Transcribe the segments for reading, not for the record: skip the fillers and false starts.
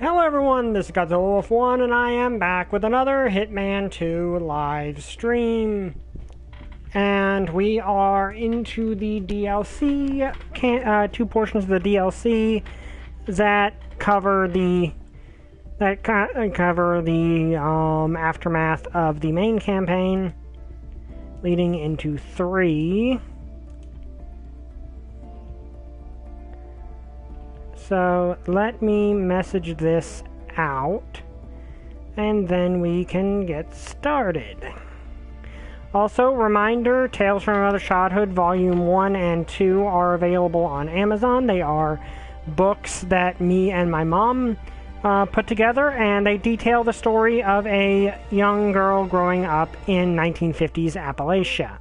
Hello everyone, this is Godzilla Wolf 1 and I am back with another Hitman 2 live stream. And we are into the DLC, two portions of the DLC that cover the aftermath of the main campaign, leading into 3. So let me message this out, and then we can get started. Also, reminder, Tales from Another Childhood Volume 1 and 2 are available on Amazon. They are books that me and my mom put together, and they detail the story of a young girl growing up in 1950s Appalachia.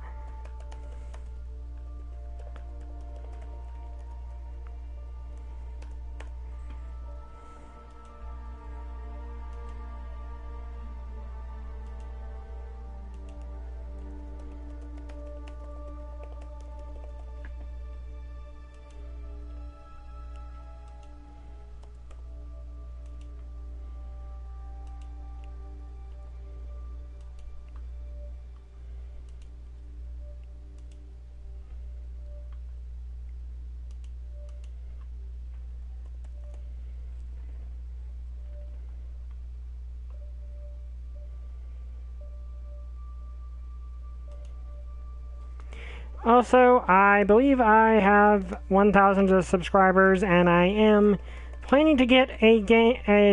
Also, I believe I have 1,000 subscribers, and I am planning to get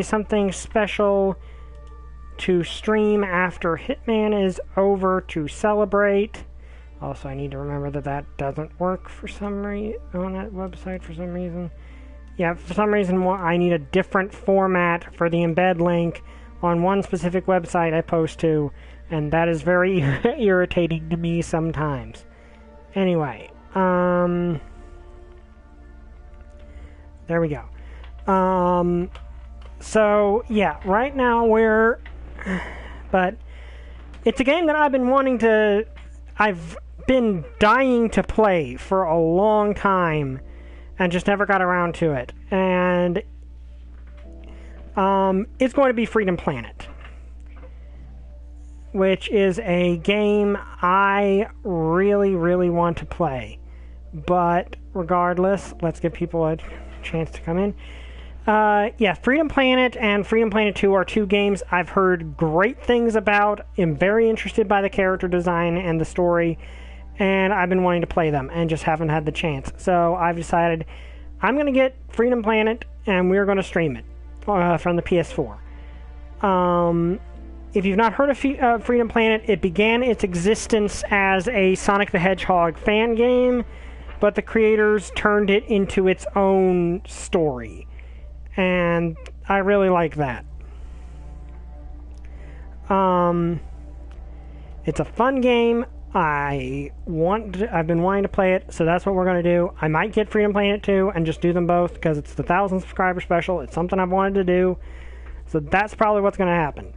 something special to stream after Hitman is over to celebrate. Also, I need to remember that doesn't work for some reason on that website for some reason. Yeah, for some reason I need a different format for the embed link on one specific website I post to, and that is very irritating to me sometimes. Anyway, there we go. So, yeah, right now but it's a game that I've been dying to play for a long time and just never got around to it. And, it's going to be Freedom Planet, which is a game I really, really want to play. But regardless, let's give people a chance to come in. Yeah, Freedom Planet and Freedom Planet 2 are two games I've heard great things about. I'm very interested by the character design and the story, and I've been wanting to play them and just haven't had the chance. So I've decided I'm going to get Freedom Planet and we're going to stream it from the PS4. If you've not heard of Freedom Planet, it began its existence as a Sonic the Hedgehog fan game, but the creators turned it into its own story, and I really like that. It's a fun game. I've been wanting to play it, so that's what we're going to do. I might get Freedom Planet 2 and just do them both, because it's the 1,000 subscriber special. It's something I've wanted to do, so that's probably what's going to happen.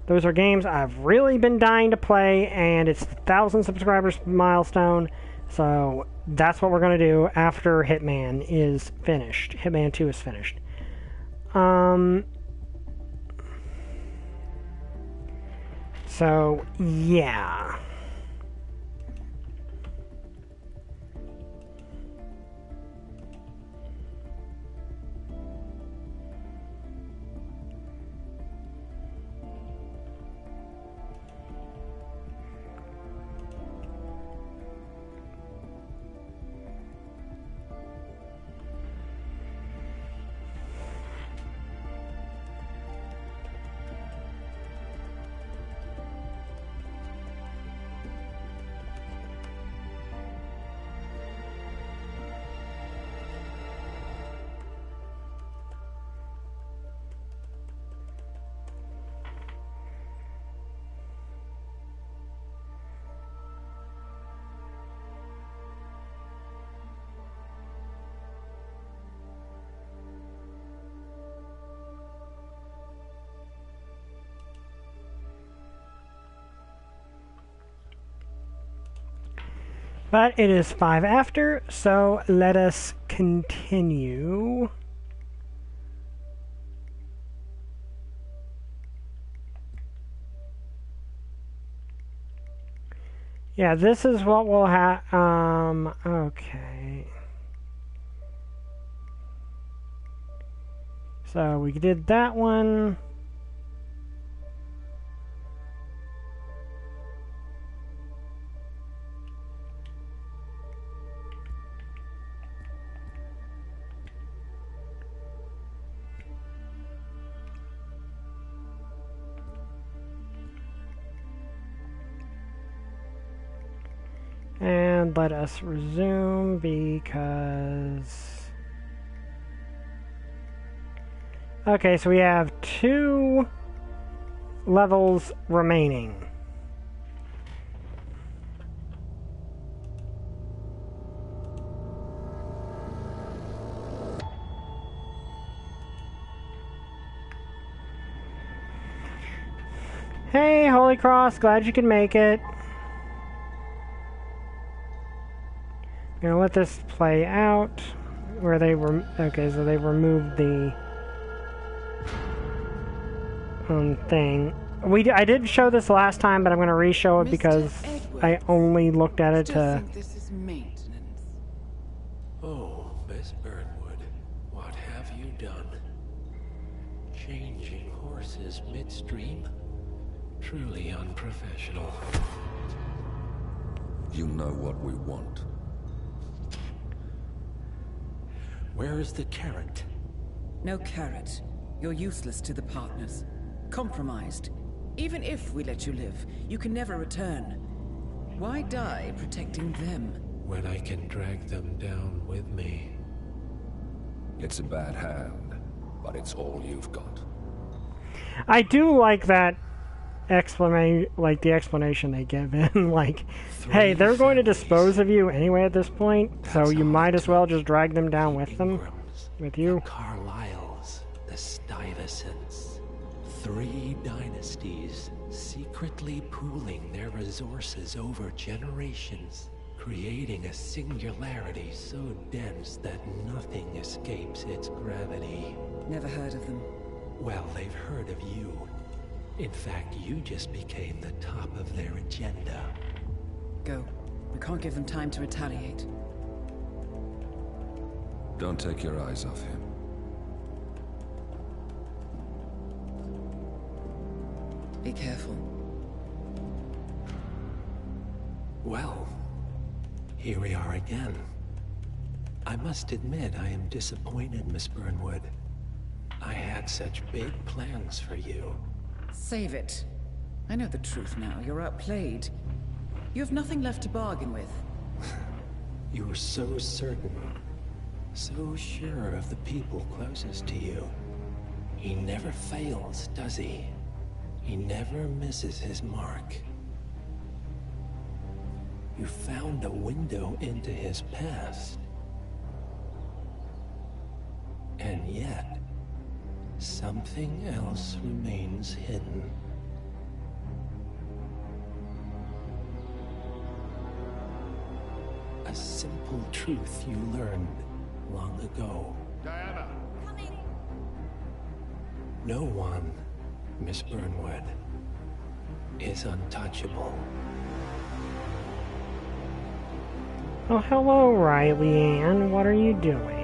Those are games I've really been dying to play, and it's the 1,000 subscribers milestone, so that's what we're going to do after Hitman is finished. Hitman 2 is finished. So, yeah. But it is 5 after, so let us continue. Yeah, this is what we'll have. Okay. So we did that one. And let us resume because... Okay, so we have 2 levels remaining. Hey, Holy Cross, glad you could make it. I'm gonna let this play out. Where they were okay, so they removed the thing. I did show this last time, but I'm gonna re-show it because I only looked at it to. This is maintenance. Oh, Miss Burnwood, what have you done? Changing horses midstream? Truly unprofessional. You know what we want. Where is the carrot? No carrot. You're useless to the partners. Compromised. Even if we let you live, you can never return. Why die protecting them? When I can drag them down with me. It's a bad hand, but it's all you've got. I do like that the explanation they give in, like, hey, they're going to dispose of you anyway at this point, so you might as well just drag them down with them, with you. The Carlyles, the Stuyvesants, 3 dynasties secretly pooling their resources over generations, creating a singularity so dense that nothing escapes its gravity. Never heard of them. Well, they've heard of you. In fact, you just became the top of their agenda. Go. We can't give them time to retaliate. Don't take your eyes off him. Be careful. Well, here we are again. I must admit I am disappointed, Miss Burnwood. I had such big plans for you. Save it. I know the truth now. You're outplayed. You have nothing left to bargain with. You were so certain. So sure of the people closest to you. He never fails, does he? He never misses his mark. You found a window into his past. And yet, something else remains hidden. A simple truth you learned long ago. Diana! Coming! No one, Miss Burnwood, is untouchable. Oh, hello, Riley Ann. What are you doing?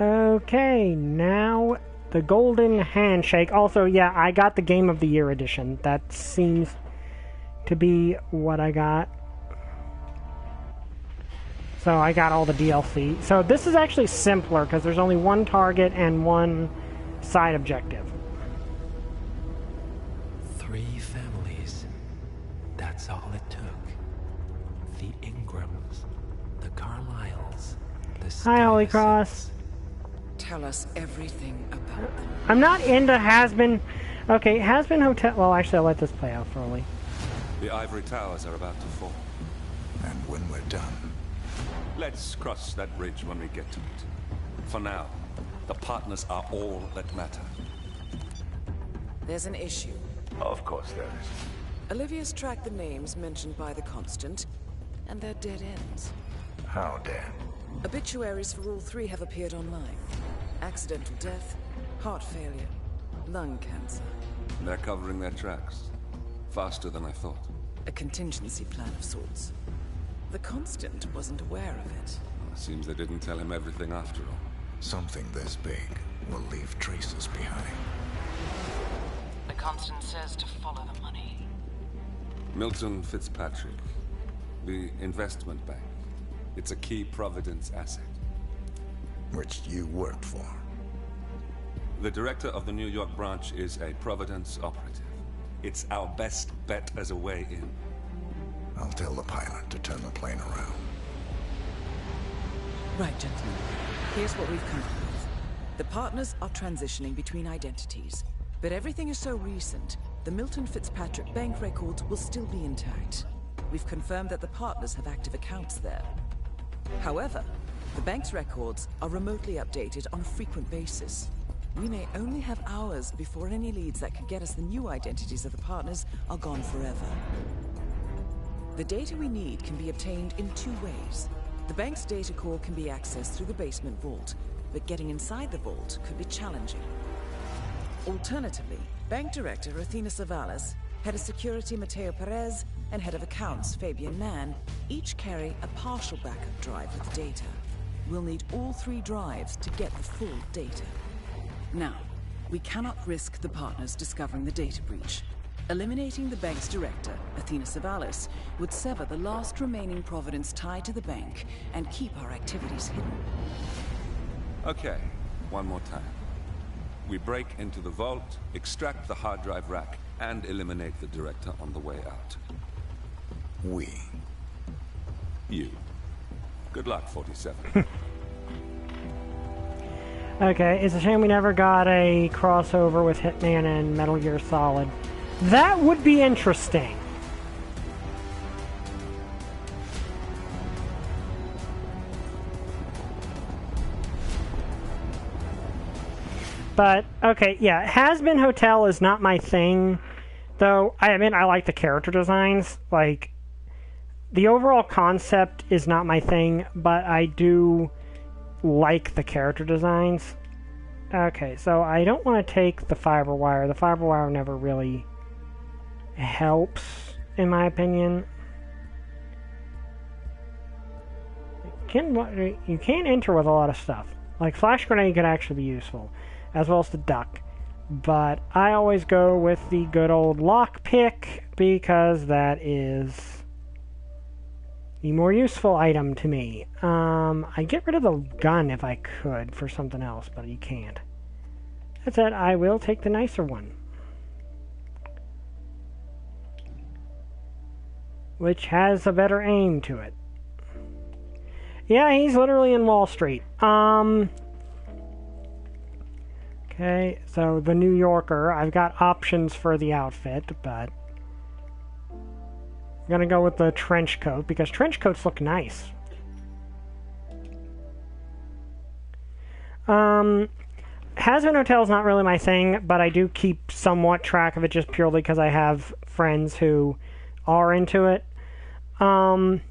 Okay, now the Golden Handshake. Also, yeah, I got the Game of the Year edition. That seems to be what I got. So I got all the DLC. So this is actually simpler because there's only one target and one side objective. 3 families. That's all it took. The Ingrams, the Carlyles, the Hi, Holy Stuyvesants. Cross. Tell us everything about them. I'm not into Has-Been. Okay, Has-Been Hotel. Well, actually, I'll let this play out fully. The ivory towers are about to fall. And when we're done, Let's cross that bridge when we get to it. For now, the partners are all that matter. There's an issue. Of course there is. Olivia's tracked the names mentioned by the Constant, and they're dead ends. How dead? Obituaries for all three have appeared online. Accidental death, heart failure, lung cancer. They're covering their tracks. Faster than I thought. A contingency plan of sorts. The Constant wasn't aware of it. Seems they didn't tell him everything after all. Something this big will leave traces behind. The Constant says to follow the money. Milton Fitzpatrick. The investment bank. It's a key Providence asset. Which you worked for. The director of the New York branch is a Providence operative. It's our best bet as a way in. I'll tell the pilot to turn the plane around. Right, gentlemen. Here's what we've come up with. The partners are transitioning between identities. But everything is so recent, the Milton Fitzpatrick bank records will still be intact. We've confirmed that the partners have active accounts there. However, the bank's records are remotely updated on a frequent basis. We may only have hours before any leads that could get us the new identities of the partners are gone forever. The data we need can be obtained in two ways. The bank's data core can be accessed through the basement vault, but getting inside the vault could be challenging. Alternatively, Bank Director Athena Savalas, Head of Security Mateo Perez, and Head of Accounts Fabian Mann each carry a partial backup drive with the data. We'll need all three drives to get the full data. Now, we cannot risk the partners discovering the data breach. Eliminating the bank's director, Athena Savalas, would sever the last remaining Providence tie to the bank and keep our activities hidden. Okay, one more time. We break into the vault, extract the hard drive rack, and eliminate the director on the way out. We. You. Good luck, 47. Okay, it's a shame we never got a crossover with Hitman and Metal Gear Solid. That would be interesting. But, okay, yeah, Has-Been Hotel is not my thing, though. I mean, I like the character designs. Like, the overall concept is not my thing, but I do like the character designs. Okay, so I don't want to take the fiber wire. The fiber wire never really helps, in my opinion. You can enter with a lot of stuff. Like, flash grenade could actually be useful, as well as the duck. But I always go with the good old lockpick, because that is the more useful item to me. I'd get rid of the gun if I could for something else, but you can't. That said, I will take the nicer one, which has a better aim to it. Yeah, he's literally in Wall Street. Okay, so the New Yorker. I've got options for the outfit, but I'm gonna go with the trench coat, because trench coats look nice. Has-Been Hotel is not really my thing, but I do keep somewhat track of it just purely because I have friends who are into it. I'm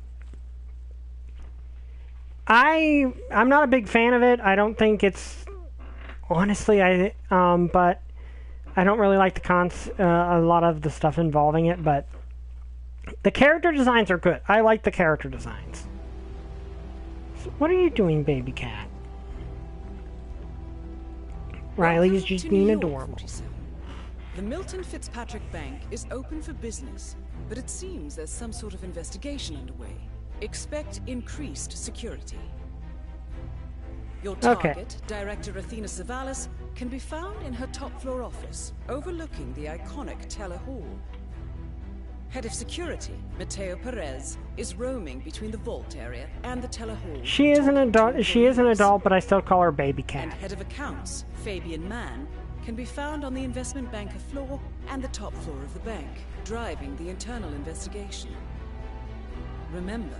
not a big fan of it. I don't think it's honestly but I don't really like a lot of the stuff involving it, but the character designs are good. I like the character designs. So what are you doing, baby cat? Riley's just being adorable. The Milton Fitzpatrick Bank is open for business, but it seems there's some sort of investigation underway. Expect increased security. Your target, Director Athena Savalas, can be found in her top-floor office, overlooking the iconic Teller Hall. Head of Security, Mateo Perez, is roaming between the vault area and the Teller Hall. She is an adult, but I still call her baby cat. And Head of Accounts, Fabian Mann, can be found on the investment banker floor and the top floor of the bank, driving the internal investigation. Remember,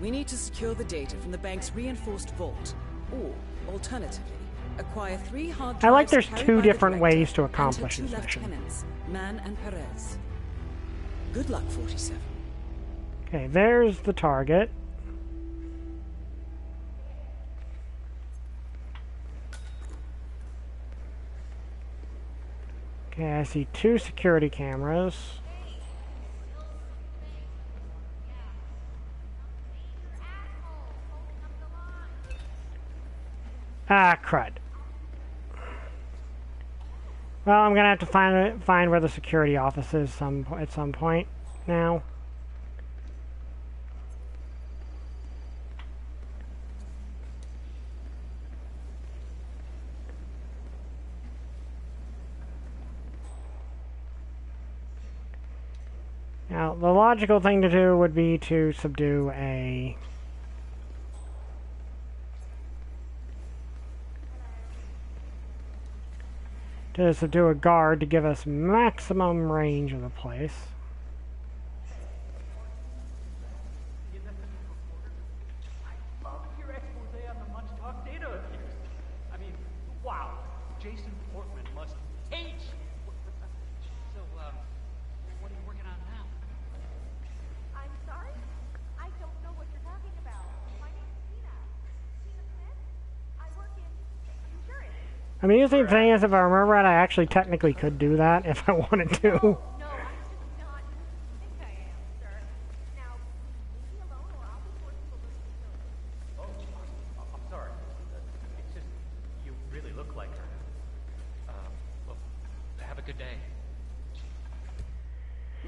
We need to secure the data from the bank's reinforced vault, or, alternatively, acquire 3 hard drives. I like there's carried 2 by the different director ways to and her accomplish 2 this mission. lieutenants, Mann and Perez. Good luck, 47. Okay, there's the target. Okay, I see 2 security cameras. Ah, crud. Well, I'm gonna have to find where the security office is at some point now. Now, the logical thing to do would be to subdue a... to subdue a guard to give us maximum range of the place. I love your expose on the much-talked data abuse. I mean, wow, Jason Portman must hate you. So, what are you working on now? I'm sorry? I don't know what you're talking about. My name's Tina. Tina Smith. I work in insurance. I mean, the interesting thing is, if I remember right, I actually technically could do that if I wanted to. No, I'm just not who you think I am, sir. Now, leave me alone or I'll be forced to lose the Oh, I'm sorry. It's just, you really look like her. Well, have a good day.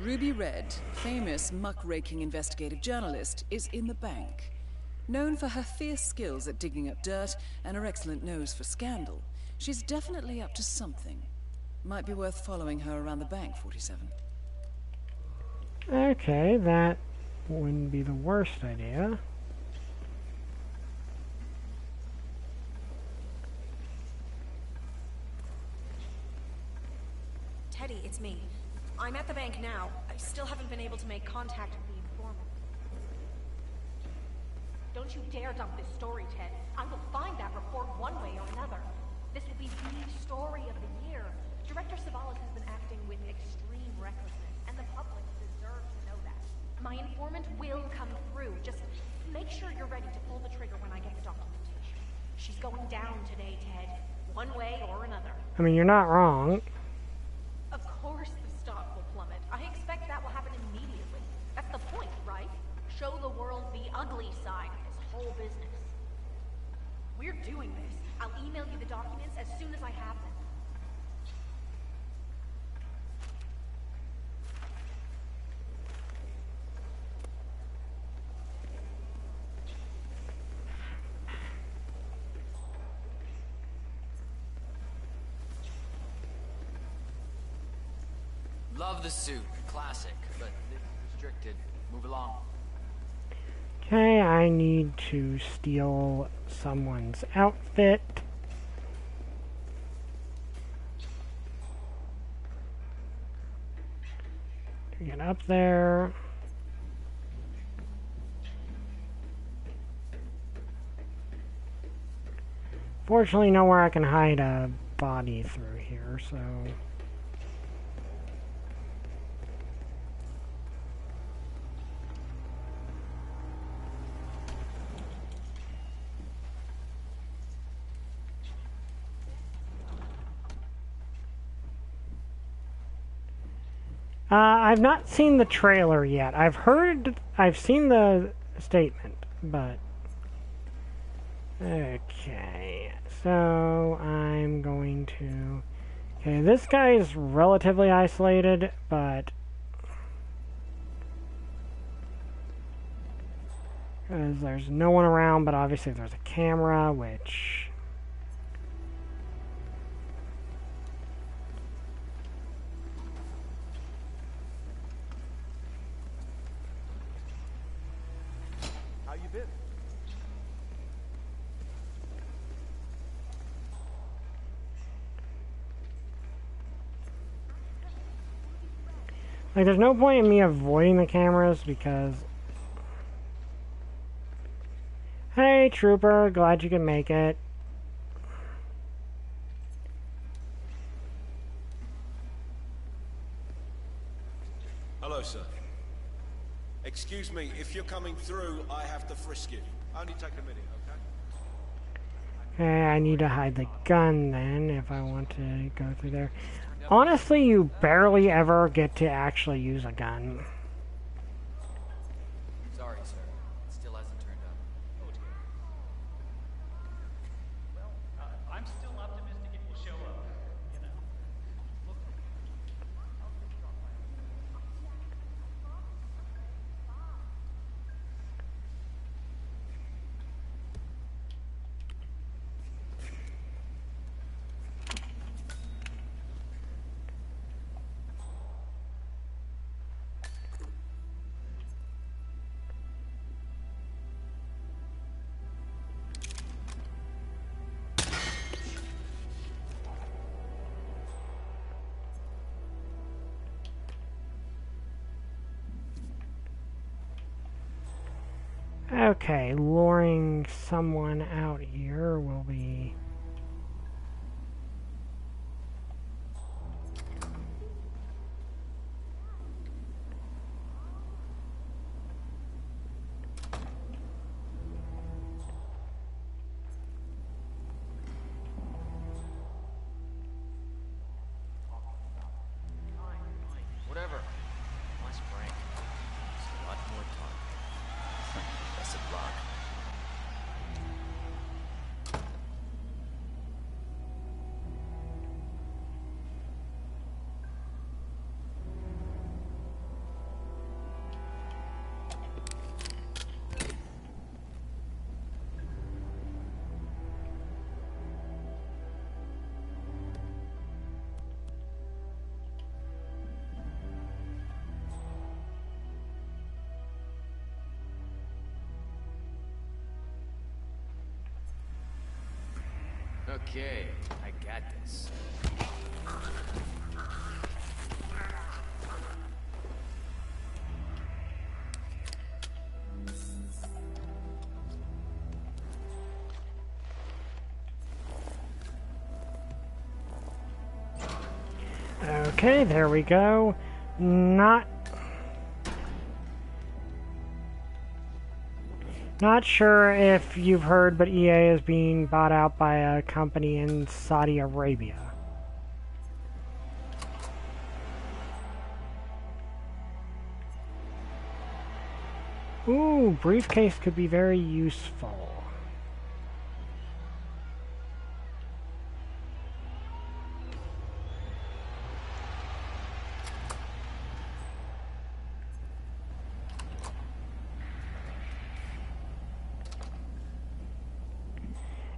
Ruby Red, famous muckraking investigative journalist, is in the bank. Known for her fierce skills at digging up dirt and her excellent nose for scandal, she's definitely up to something. Might be worth following her around the bank, 47. Okay, that wouldn't be the worst idea. Teddy, it's me. I'm at the bank now. I still haven't been able to make contact with the informant. Don't you dare dump this story, Ted. I will find that report one way or another. This will be the story of the year. Director Savalas has been acting with extreme recklessness, and the public deserves to know that. My informant will come through. Just make sure you're ready to pull the trigger when I get the documentation. She's going down today, Ted. One way or another. I mean, you're not wrong. Of course the stock will plummet. I expect that will happen immediately. That's the point, right? Show the world the ugly side of this whole business. We're doing this. I'll email you the documents as soon as I have them. Love the suit. Classic, but restricted. Move along. Okay, I need to steal someone's outfit. Get up there. Fortunately, nowhere I can hide a body through here, so... I've not seen the trailer yet. I've seen the statement, but... Okay, so I'm going to... Okay, this guy is relatively isolated, but... Because there's no one around, but obviously there's a camera, which... Like, there's no point in me avoiding the cameras because... Hey, Trooper. Glad you can make it. Hello, sir. Excuse me, if you're coming through, I have to frisk you. Only take a minute, okay? Okay, I need to hide the gun then if I want to go through there. Honestly, you barely ever get to actually use a gun. Sorry, sir. It still hasn't turned up. Oh dear. Well, I'm still optimistic it will show up. You know. Look. I'll fix it on my Okay, luring someone out here will be... Whatever. Nice prank. Just a lot more time. Best of luck. Okay, I got this. Okay, there we go. Not sure if you've heard, but EA is being bought out by a company in Saudi Arabia. Ooh, briefcase could be very useful.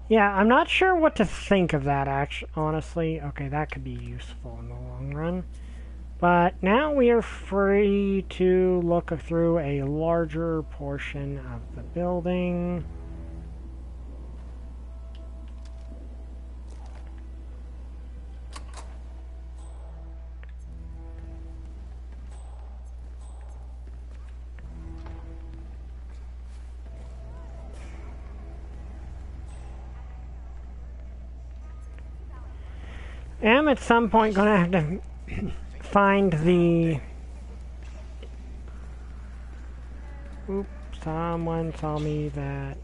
Yeah, I'm not sure what to think of that, honestly. Okay, that could be useful in the long run. But now we are free to look through a larger portion of the building. I'm at some point going to have to find the... Oops, someone saw me that...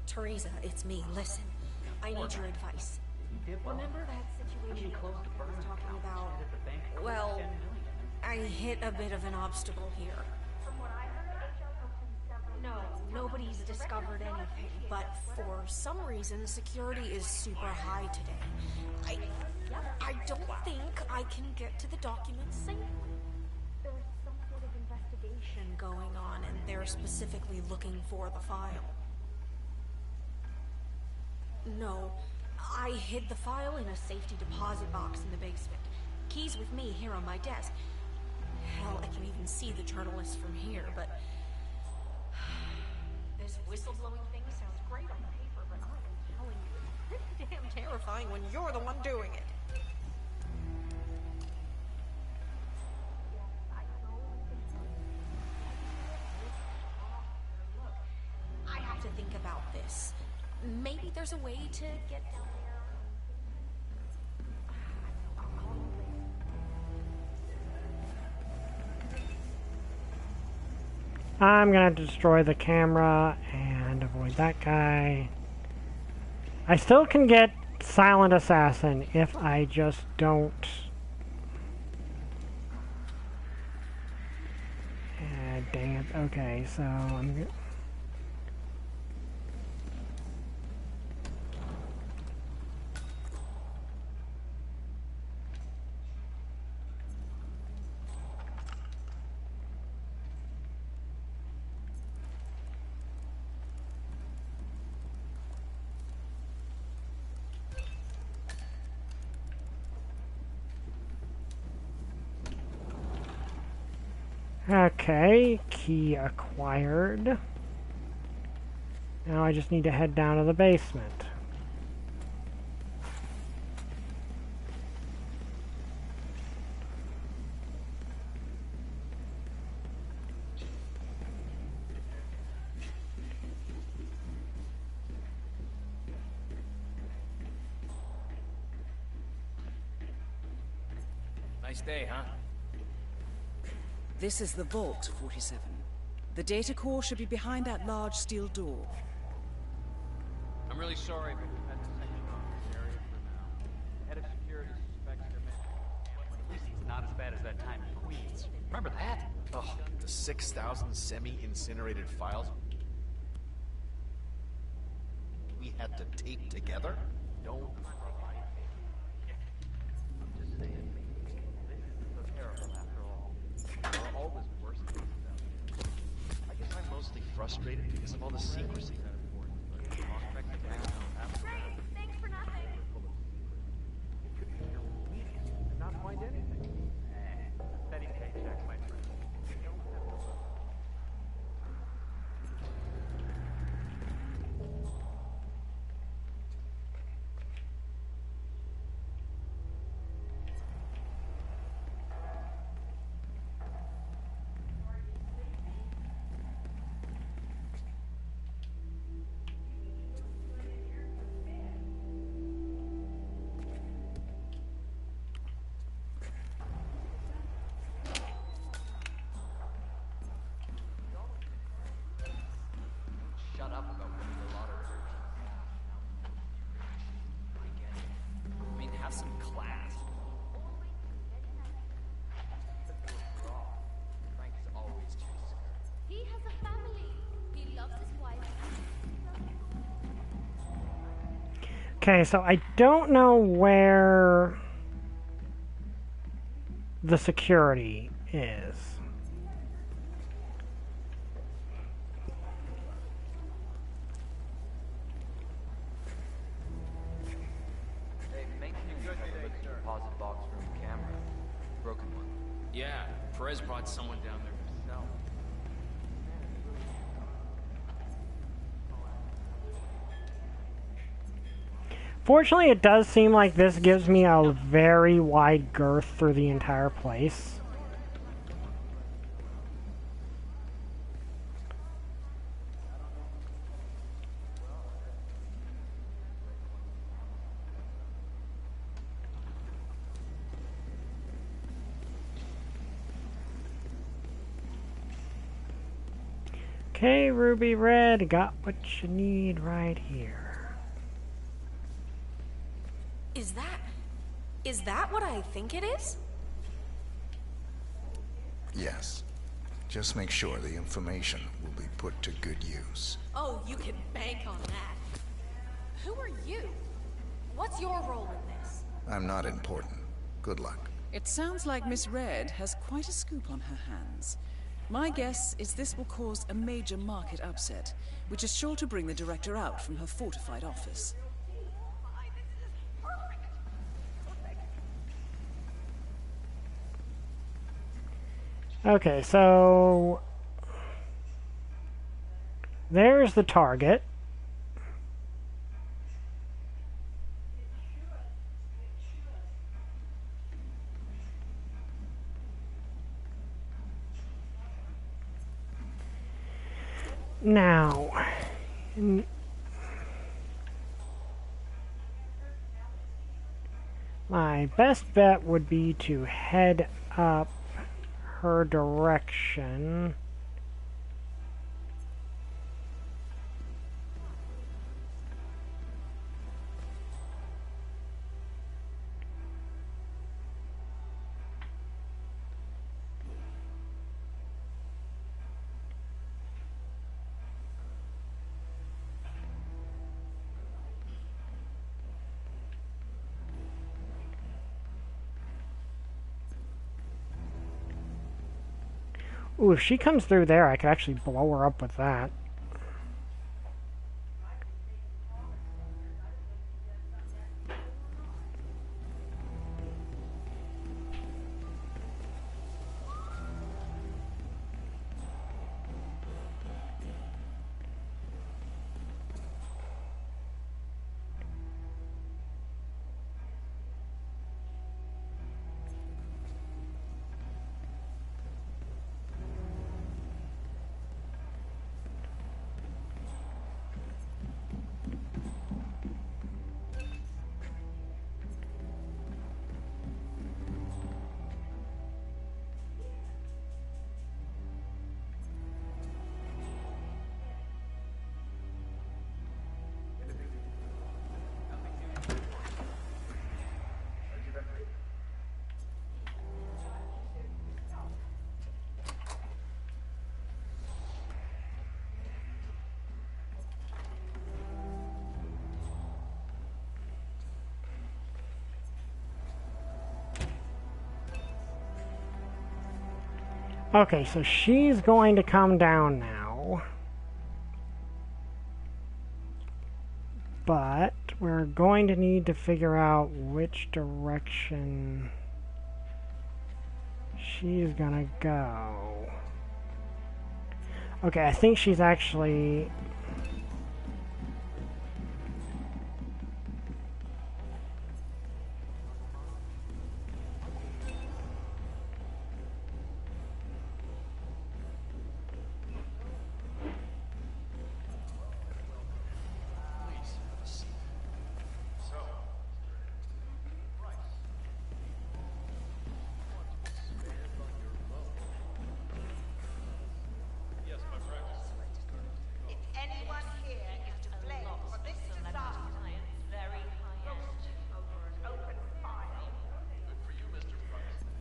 Teresa, it's me. Listen, I need your advice. Remember that situation I was talking about? Well, I hit a bit of an obstacle here. No, nobody's discovered anything, but for some reason, security is super high today. I don't think I can get to the documents safely. There's some sort of investigation going on, and they're specifically looking for the file. No, I hid the file in a safety deposit box in the basement. Keys with me here on my desk. Hell, I can even see the journalist from here, but... this whistle-blowing thing sounds great on paper, but I am telling you, it's pretty damn terrifying when you're the one doing it. I have to think about this. Maybe there's a way to get down there. I'm gonna destroy the camera and avoid that guy. I still can get Silent Assassin if I just don't... dang it. Okay, so I'm... Okay, key acquired. Now I just need to head down to the basement. Nice day, huh? This is the vault, 47. The data core should be behind that large steel door. I'm really sorry, but we've had to send you off this area for now. The head of security suspects they're missing. But at least it's not as bad as that time in Queens. Remember that? Oh, the 6,000 semi-incinerated files we had to tape together? Don't. I'm just saying, this isn't so terrible after all. There are always worse things out there. I guess I'm mostly frustrated because of all the secrecy. Thanks for nothing. It could be your week and not find anything. Steady paycheck, my friend. You don't have to look. Shut up about winning the lottery. I get it. I mean, have some class. Frank is always too scared. He has a family. He loves his wife. Okay, so I don't know where the security is. Hey, make sure you look at the deposit box from the camera. Broken one. Yeah, Perez brought someone down there himself. Fortunately, it does seem like this gives me a very wide girth through the entire place. Okay, Ruby Red, got what you need right here. Is that what I think it is? Yes. Just make sure the information will be put to good use. Oh, you can bank on that. Who are you? What's your role in this? I'm not important. Good luck. It sounds like Miss Red has quite a scoop on her hands. My guess is this will cause a major market upset, which is sure to bring the director out from her fortified office. Okay, so there's the target. Now, my best bet would be to head up her direction. Ooh, if she comes through there, I could actually blow her up with that. Okay, so she's going to come down now. But we're going to need to figure out which direction she's gonna go. Okay, I think she's actually...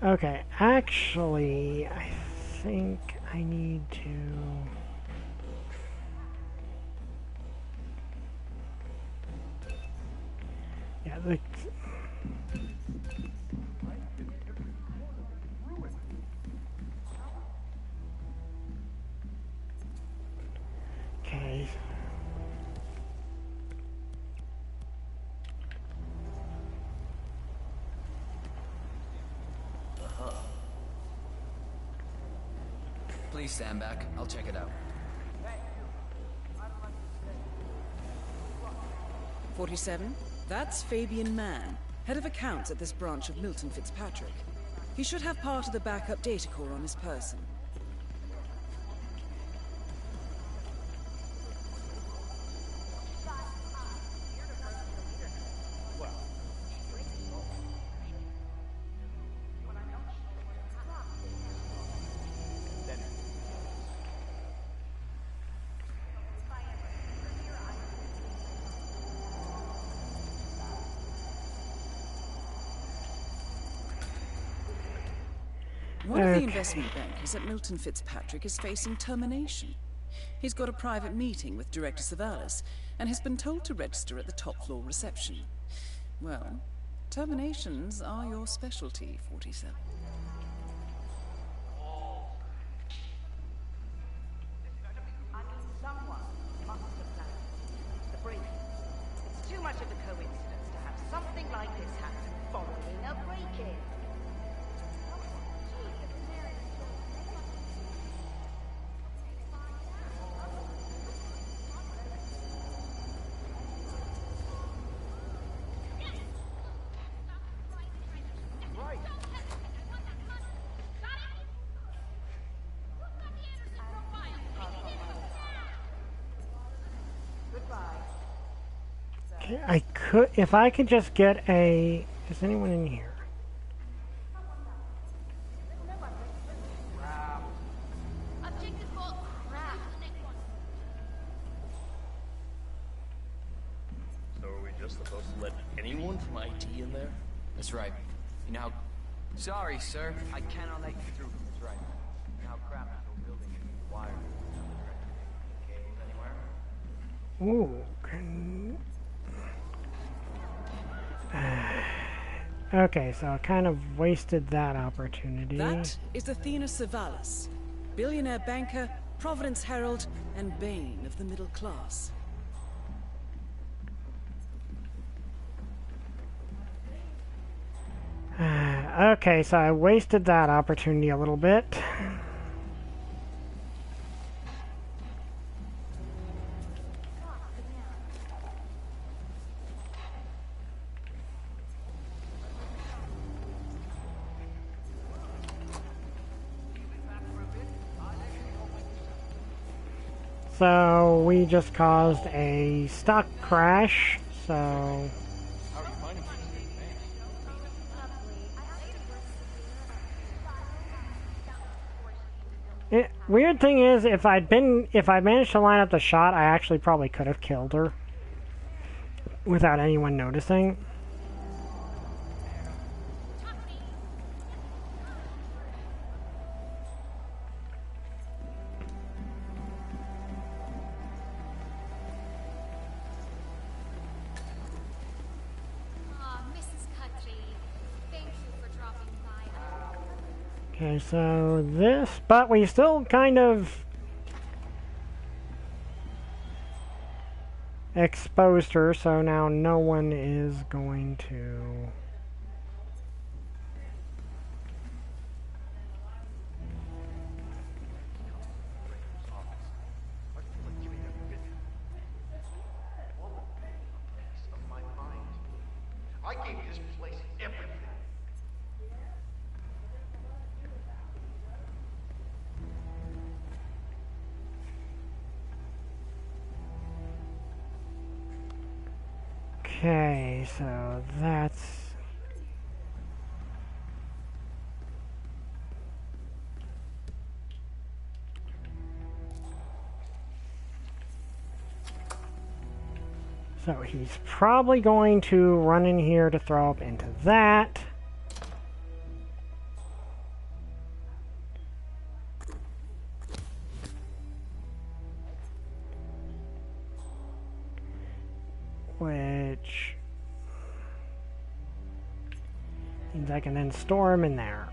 Okay, actually, I think I need to... Yeah, the... Okay. Please stand back. I'll check it out. 47? That's Fabian Mann, head of accounts at this branch of Milton Fitzpatrick. He should have part of the backup data core on his person. One of the investment bankers at Milton Fitzpatrick is facing termination. He's got a private meeting with Director Savalas and has been told to register at the top floor reception. Well, terminations are your specialty, 47. Someone must have planned the break-in. It's too much of a coincidence to have something like this happen following a break-in. I could, if I could just get a... Is anyone in here? So are we just supposed to let anyone from IT in there? That's right. You know how... Sorry, sir. I cannot let you through. That's right. You know how crap this whole building is wired. Cables anywhere? Ooh, can... Okay, so I kind of wasted that opportunity. That is Athena Savalas, billionaire banker, Providence Herald, and bane of the middle class. Okay, so I wasted that opportunity a little bit. So we just caused a stock crash, so... Weird thing is, if I managed to line up the shot, I actually probably could have killed her without anyone noticing. Okay, so this, but we still kind of exposed her, so now no one is going to... I gave this place everything. Okay, so that's... So he's probably going to run in here to throw up into that. Which means I can then store him in there.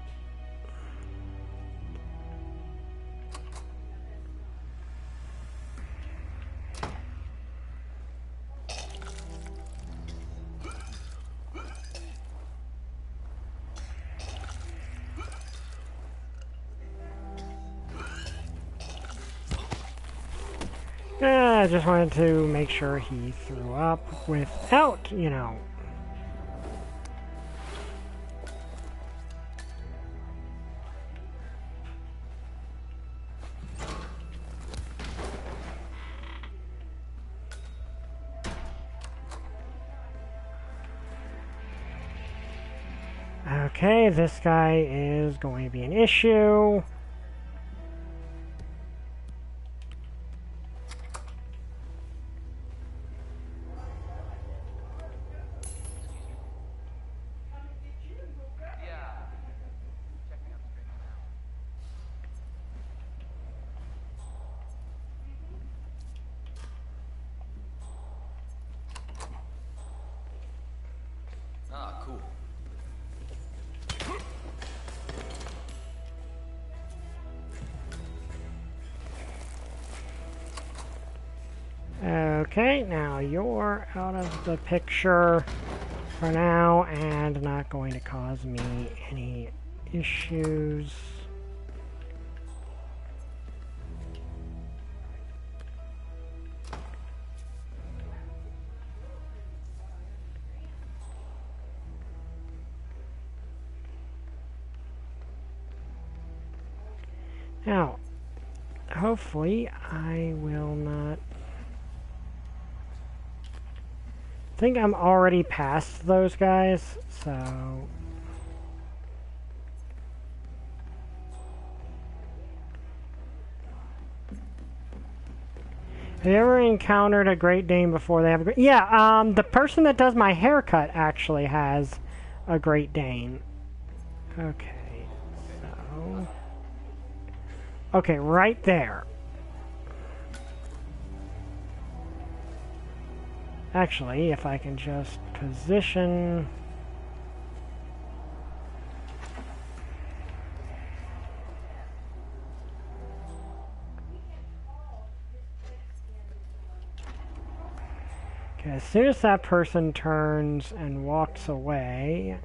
I just wanted to make sure he threw up without, you know... Okay, this guy is going to be an issue. Ah, cool. Okay, now you're out of the picture for now and not going to cause me any issues. Now, hopefully I will not think I'm already past those guys, so... Have you ever encountered a Great Dane before they have a Great... Yeah, the person that does my haircut actually has a Great Dane. Okay, so... Okay, right there. Actually, if I can just position... Okay, as soon as that person turns and walks away...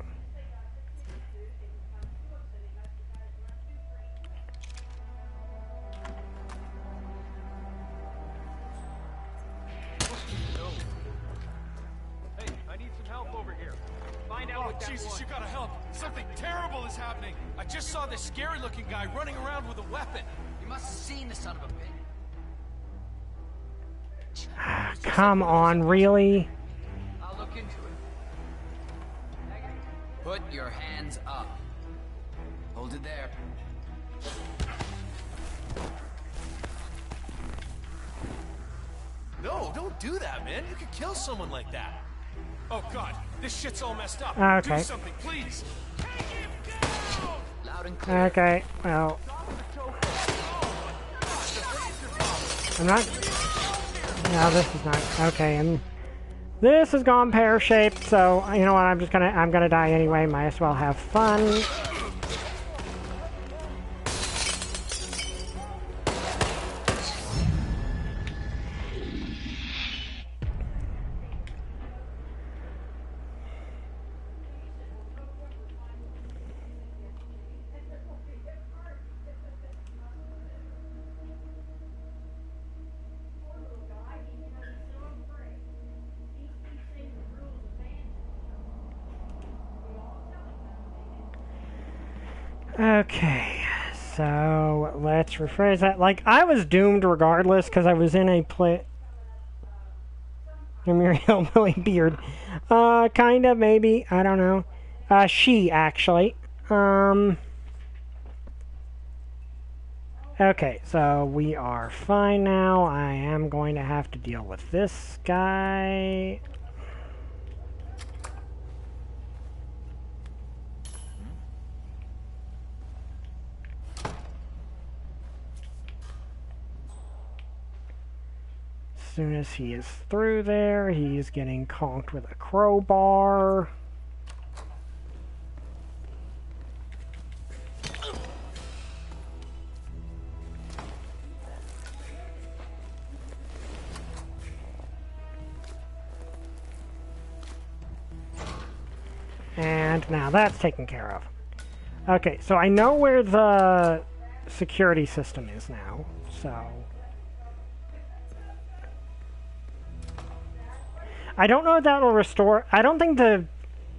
Hey, I need some help over here. Find out what that Jesus, was. you gotta help. Something terrible is happening. I just saw this scary-looking guy running around with a weapon. You must have seen the son of a bitch. Come on, really? I'll look into it. Put your hands up. Hold it there. No, don't do that, man. You could kill someone like that. Oh, God. This shit's all messed up. Okay. Do something, please. Loud and clear. Okay, well... I'm not... No, this is not... Okay, and... This has gone pear-shaped, so, you know what, I'm gonna die anyway, might as well have fun. Okay, so let's rephrase that. Like, I was doomed regardless because I was in a Muriel Billy Beard. Kinda, maybe. I don't know. She, actually. Okay, so we are fine now. I am going to have to deal with this guy. As soon as he is through there, he's getting conked with a crowbar. And now that's taken care of. Okay, so I know where the security system is now, so... I don't know if that will restore... I don't think the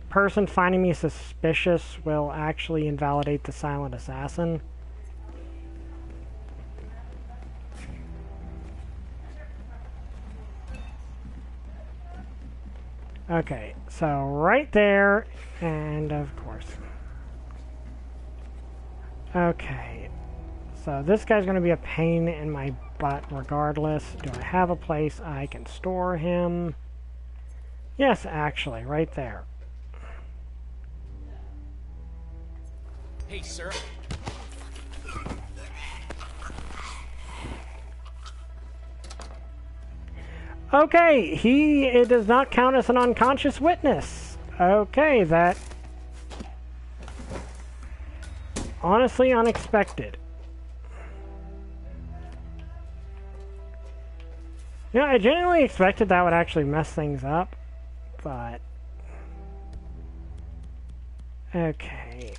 person finding me suspicious will actually invalidate the silent assassin. Okay, so right there, and of course. Okay, so this guy's going to be a pain in my butt regardless. Do I have a place I can store him? Yes, actually, right there. Hey, sir. Okay, it does not count as an unconscious witness. Okay, that... honestly unexpected. You know, I genuinely expected that would actually mess things up, but... Okay.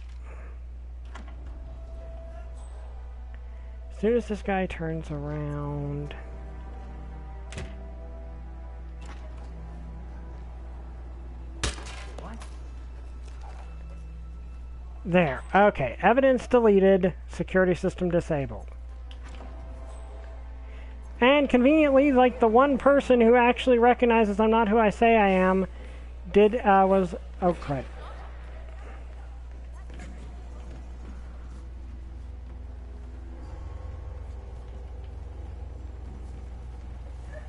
As soon as this guy turns around... There. Okay. Evidence deleted. Security system disabled. And conveniently, like the one person who actually recognizes I'm not who I say I am, was... Oh, crap.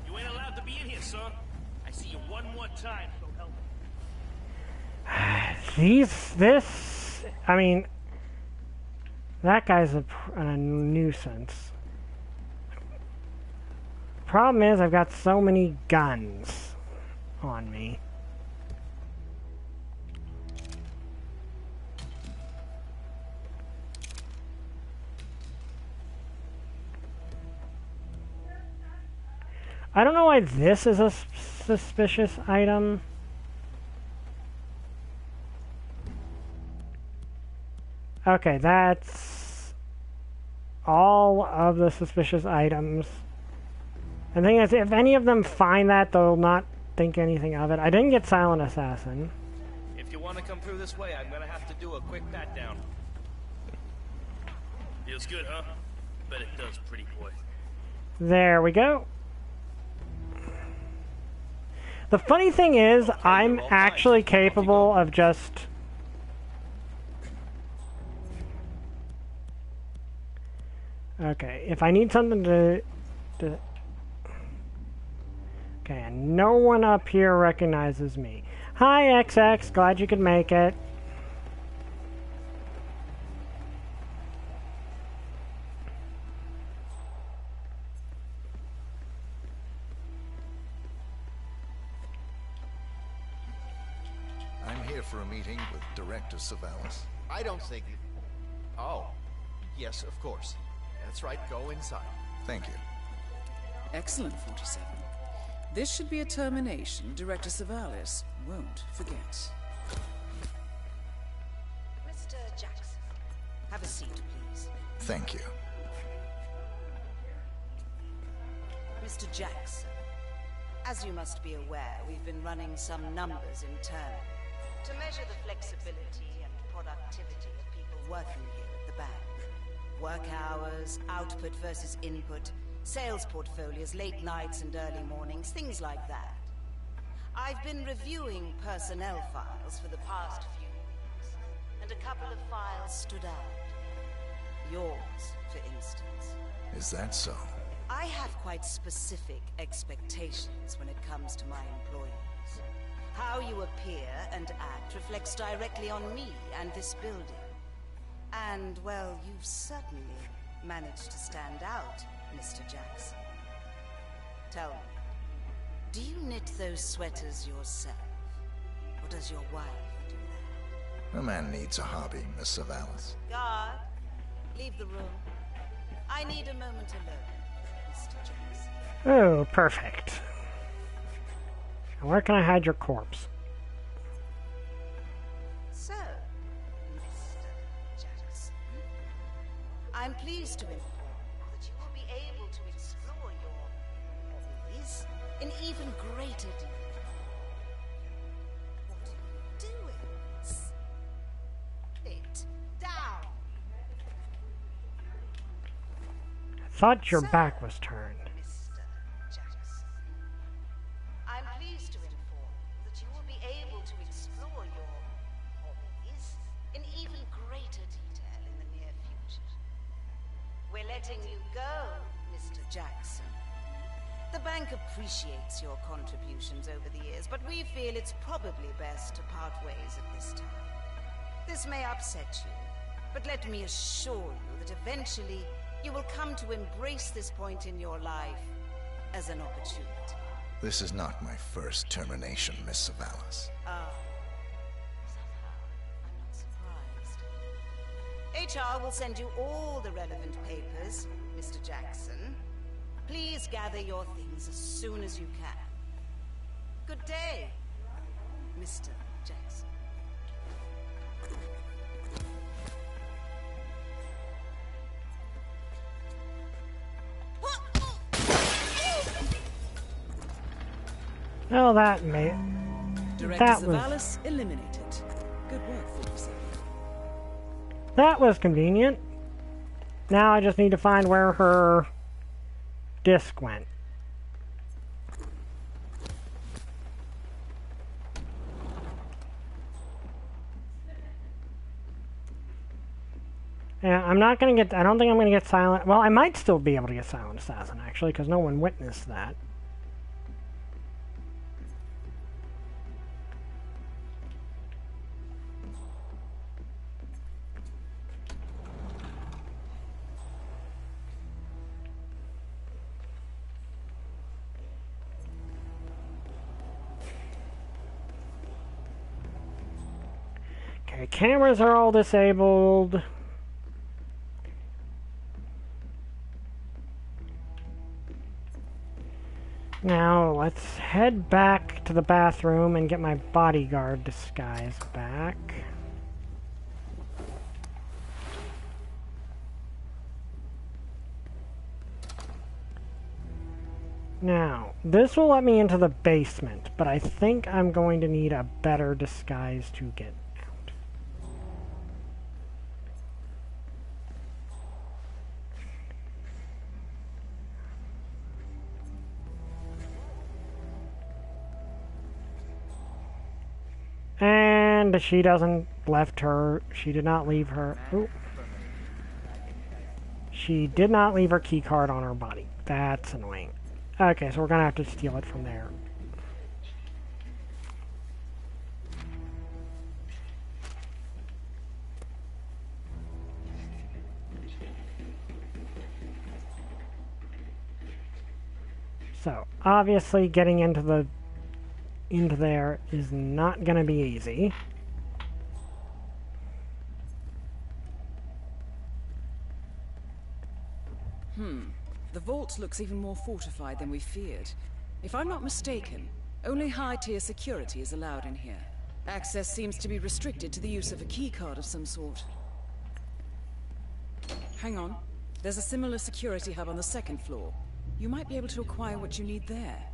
You ain't allowed to be in here, sir. I see you one more time, so help me. I mean, that guy's a nuisance. Problem is, I've got so many guns on me. I don't know why this is a suspicious item. Okay, that's all of the suspicious items. And the thing is, if any of them find that, they'll not think anything of it. I didn't get Silent Assassin. If you want to come through this way, I'm gonna have to do a quick pat down. Feels good, huh? Bet it does, pretty boy. There we go. The funny thing is, I'm actually capable of just... Okay, if I need something to... Okay, and no one up here recognizes me. Hi, XX, glad you could make it. I'm here for a meeting with Director Savalas. I don't think... Oh. Yes, of course. That's right, go inside. Thank you. Excellent, 47. This should be a termination Director Savalas won't forget. Mr. Jackson, have a seat, please. Thank you. Mr. Jackson, as you must be aware, we've been running some numbers internally to measure the flexibility and productivity of people working here at the bank. Work hours, output versus input, sales portfolios, late nights and early mornings, things like that. I've been reviewing personnel files for the past few weeks, and a couple of files stood out. Yours, for instance. Is that so? I have quite specific expectations when it comes to my employees. How you appear and act reflects directly on me and this building. And, well, you've certainly managed to stand out, Mr. Jackson. Tell me, do you knit those sweaters yourself? Or does your wife do that? A man needs a hobby, Miss Savalas. Guard, leave the room. I need a moment alone, Mr. Jackson. Oh, perfect. Where can I hide your corpse? So, Mr. Jackson, I'm pleased to inform you that you will be able to explore your hobbies in even greater detail. What are you doing? Sit down. I thought your back was turned. Mr. Jackson, I'm pleased to inform you that you will be able to explore your hobbies in even greater detail in the near future. We're letting you go, Mr. Jackson. The bank appreciates your contributions over the years, but we feel it's probably best to part ways at this time. This may upset you, but let me assure you that eventually you will come to embrace this point in your life as an opportunity. This is not my first termination, Miss Savalas. Ah, somehow I'm not surprised. HR will send you all the relevant papers, Mr. Jackson. Please gather your things as soon as you can. Good day, Mr. Jackson. Well, that may... Director That was... Savalas eliminated. Good work, 47. That was convenient. Now I just need to find where her disc went. Yeah, I'm not gonna get, I don't think I'm gonna get silent. Well, I might still be able to get silent assassin, actually, because no one witnessed that. Okay, cameras are all disabled. Now, let's head back to the bathroom and get my bodyguard disguise back. Now, this will let me into the basement, but I think I'm going to need a better disguise to get out. And she doesn't left her. She did not leave her. Ooh. She did not leave her key card on her body. That's annoying. Okay, so we're gonna have to steal it from there. So, obviously getting into there is not gonna be easy. The vault looks even more fortified than we feared. If I'm not mistaken, only high-tier security is allowed in here. Access seems to be restricted to the use of a keycard of some sort. Hang on. There's a similar security hub on the second floor. You might be able to acquire what you need there.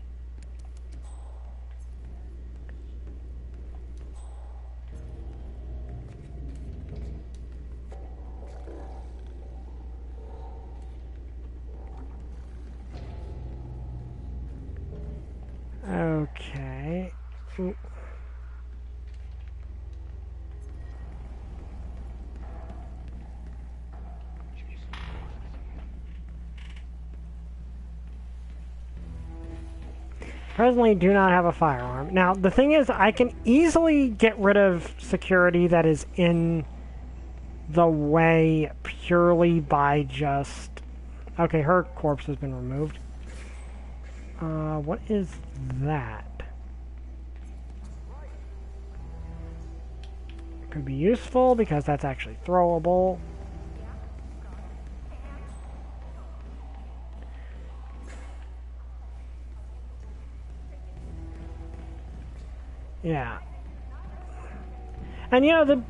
Okay. Ooh. Presently do not have a firearm. Now, the thing is, I can easily get rid of security that is in the way purely by just... Okay, her corpse has been removed. What is that? Could be useful because that's actually throwable. Yeah. And you know,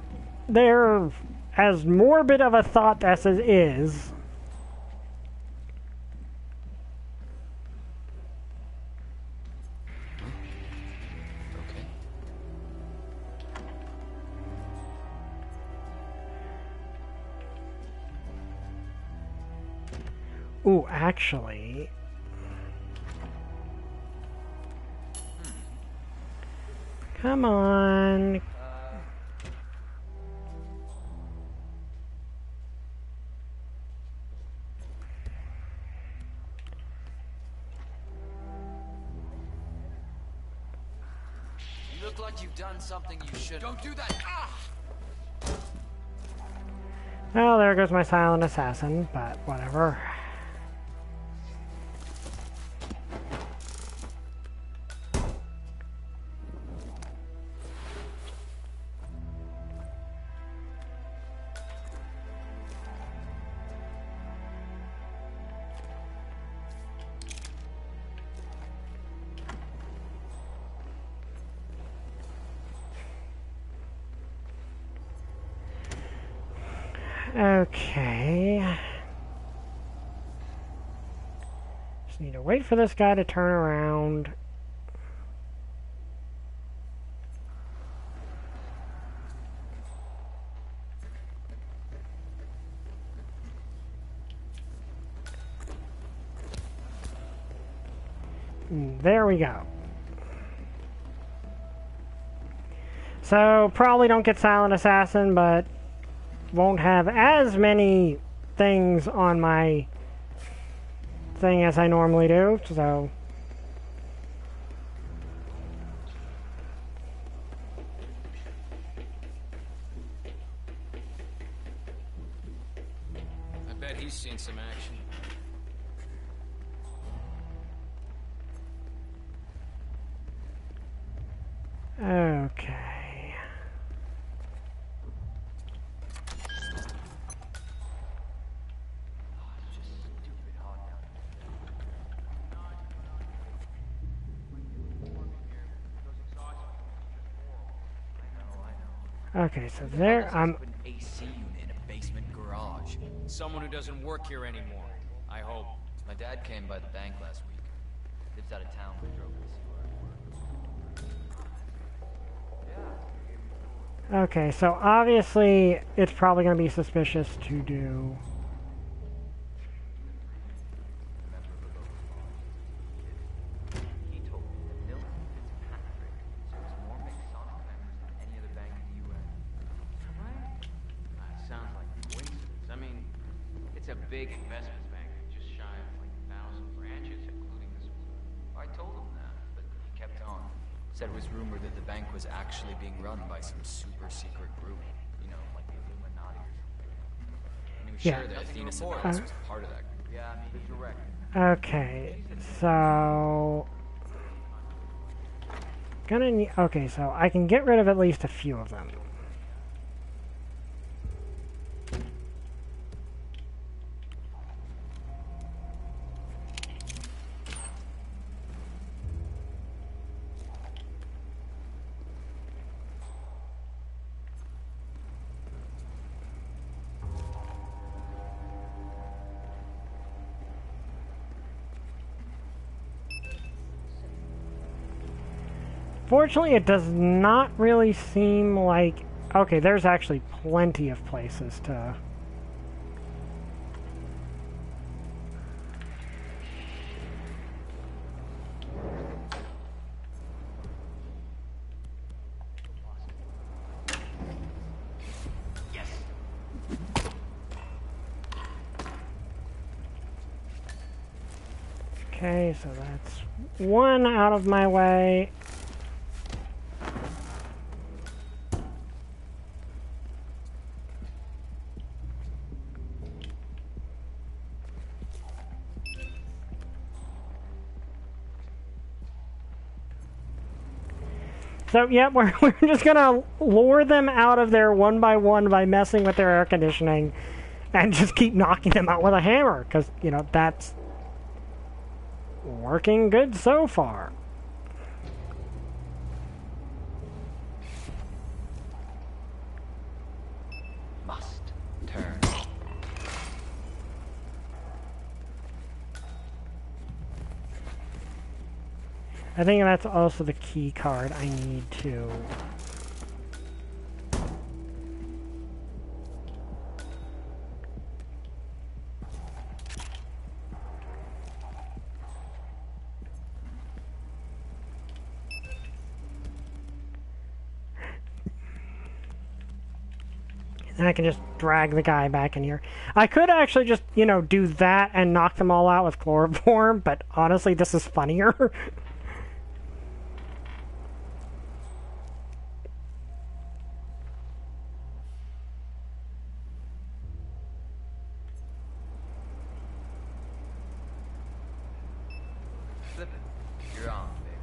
they're as morbid of a thought as it is. Ooh, actually... Come on. You look like you've done something you shouldn't. Don't do that! Ah! Well, there goes my silent assassin, but whatever. Okay. Just need to wait for this guy to turn around. There we go. So, probably don't get Silent Assassin, but won't have as many things on my thing as I normally do, so... I bet he's seen some action. Okay. Okay, so there I'm. An AC unit in a basement garage. Someone who doesn't work here anymore. I hope. My dad came by the bank last week. Lives out of town. We drove to see where I work. Okay, so obviously it's probably going to be suspicious to do. He told me that Milton Fitzpatrick serves more Masonic members than any other bank in the U.S. Right? Sounds like a coincidence. I mean, it's a big investment bank, just shy of like 1,000 branches, including this one. I told him that, but he kept on. Said it was rumored that the bank was actually being run by some super secret group, you know, like the Illuminati or something. And he was sure that Athena Savalas was part of that group. Yeah, I mean, the director. Okay, so gonna need. Okay, so I can get rid of at least a few of them. Fortunately, it does not really seem like... Okay, there's actually plenty of places to... Yes. Okay, so that's one out of my way. So, yeah, we're just going to lure them out of there one by one by messing with their air conditioning and just keep knocking them out with a hammer because, you know, that's working good so far. Must turn. I think that's also the key card I need to... And I can just drag the guy back in here. I could actually just, you know, do that and knock them all out with chloroform, but honestly, this is funnier. Flip it. You're on, baby.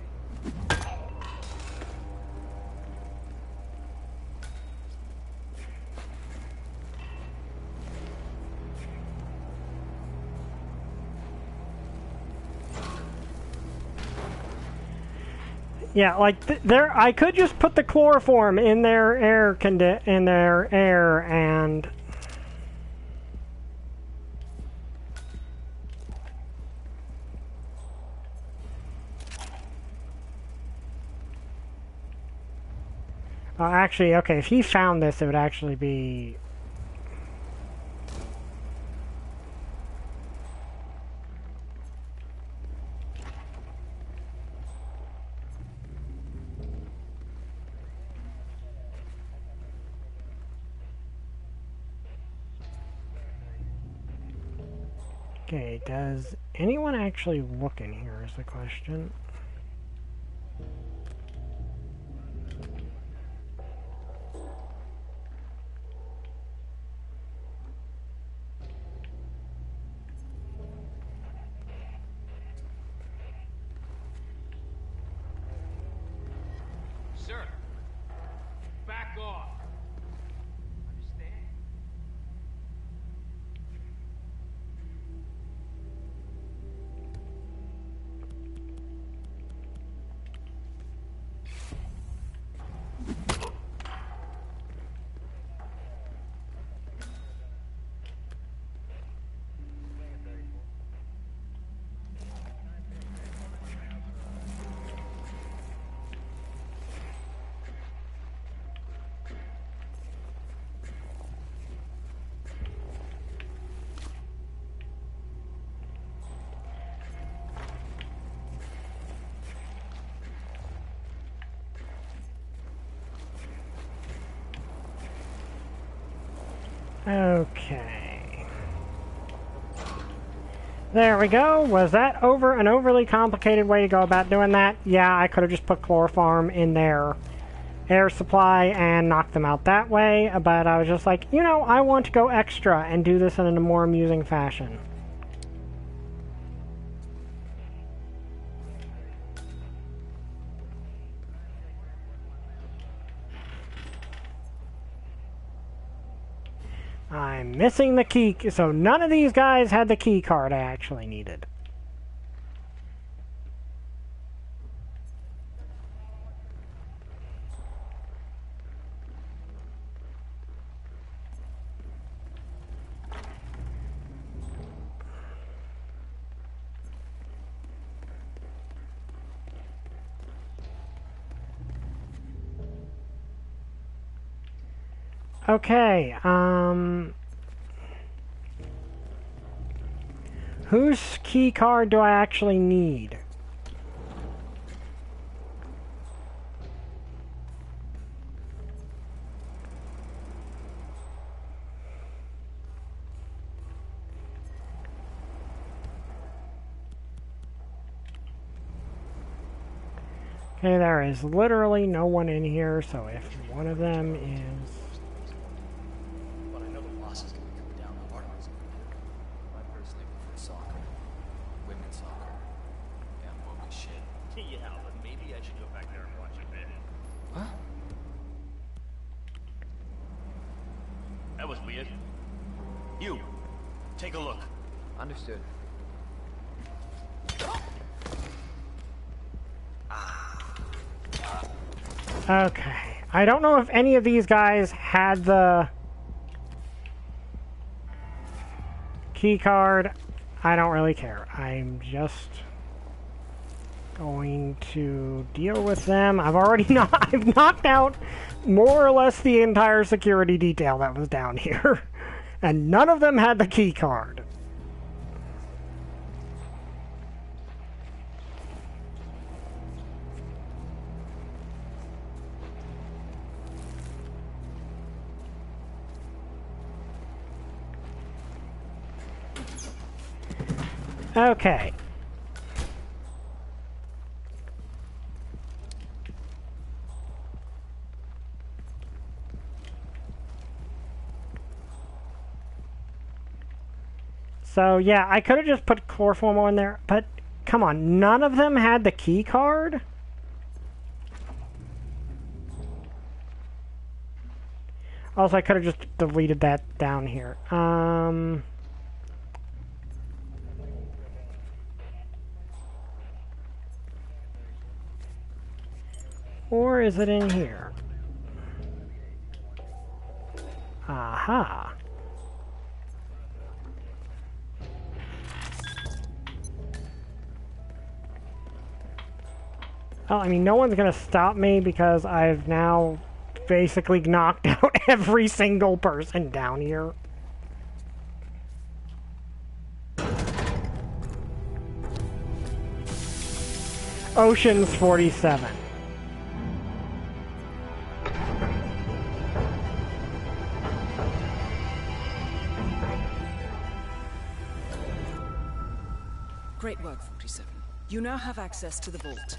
Yeah, like there, I could just put the chloroform in their air and actually, okay, if he found this, it would actually be... Okay, does anyone actually look in here is the question. Sir, back off. Understand? Okay. There we go. Was that an overly complicated way to go about doing that? Yeah, I could have just put chloroform in their air supply and knocked them out that way, but I was just like, you know, I want to go extra and do this in a more amusing fashion. I'm missing the key, so none of these guys had the key card I actually needed. Okay, whose key card do I actually need? Okay, there is literally no one in here, so if one of them is... But I know the boss is going to be coming down hard. I personally prefer soccer. Women's soccer. Yeah, woke as shit. Yeah, but maybe I should go back there and watch a bit. Huh? That was weird. You, take a look. Understood. Okay. I don't know if any of these guys had the key card. I don't really care. I'm just going to deal with them. I've knocked out more or less the entire security detail that was down here. And none of them had the key card. Okay. So, yeah, I could have just put chloroform on there, but come on, none of them had the key card? Also, I could have just deleted that down here. Or is it in here? Aha. Well, I mean, no one's gonna stop me because I've now basically knocked out every single person down here. Ocean's 47. 47. You now have access to the vault.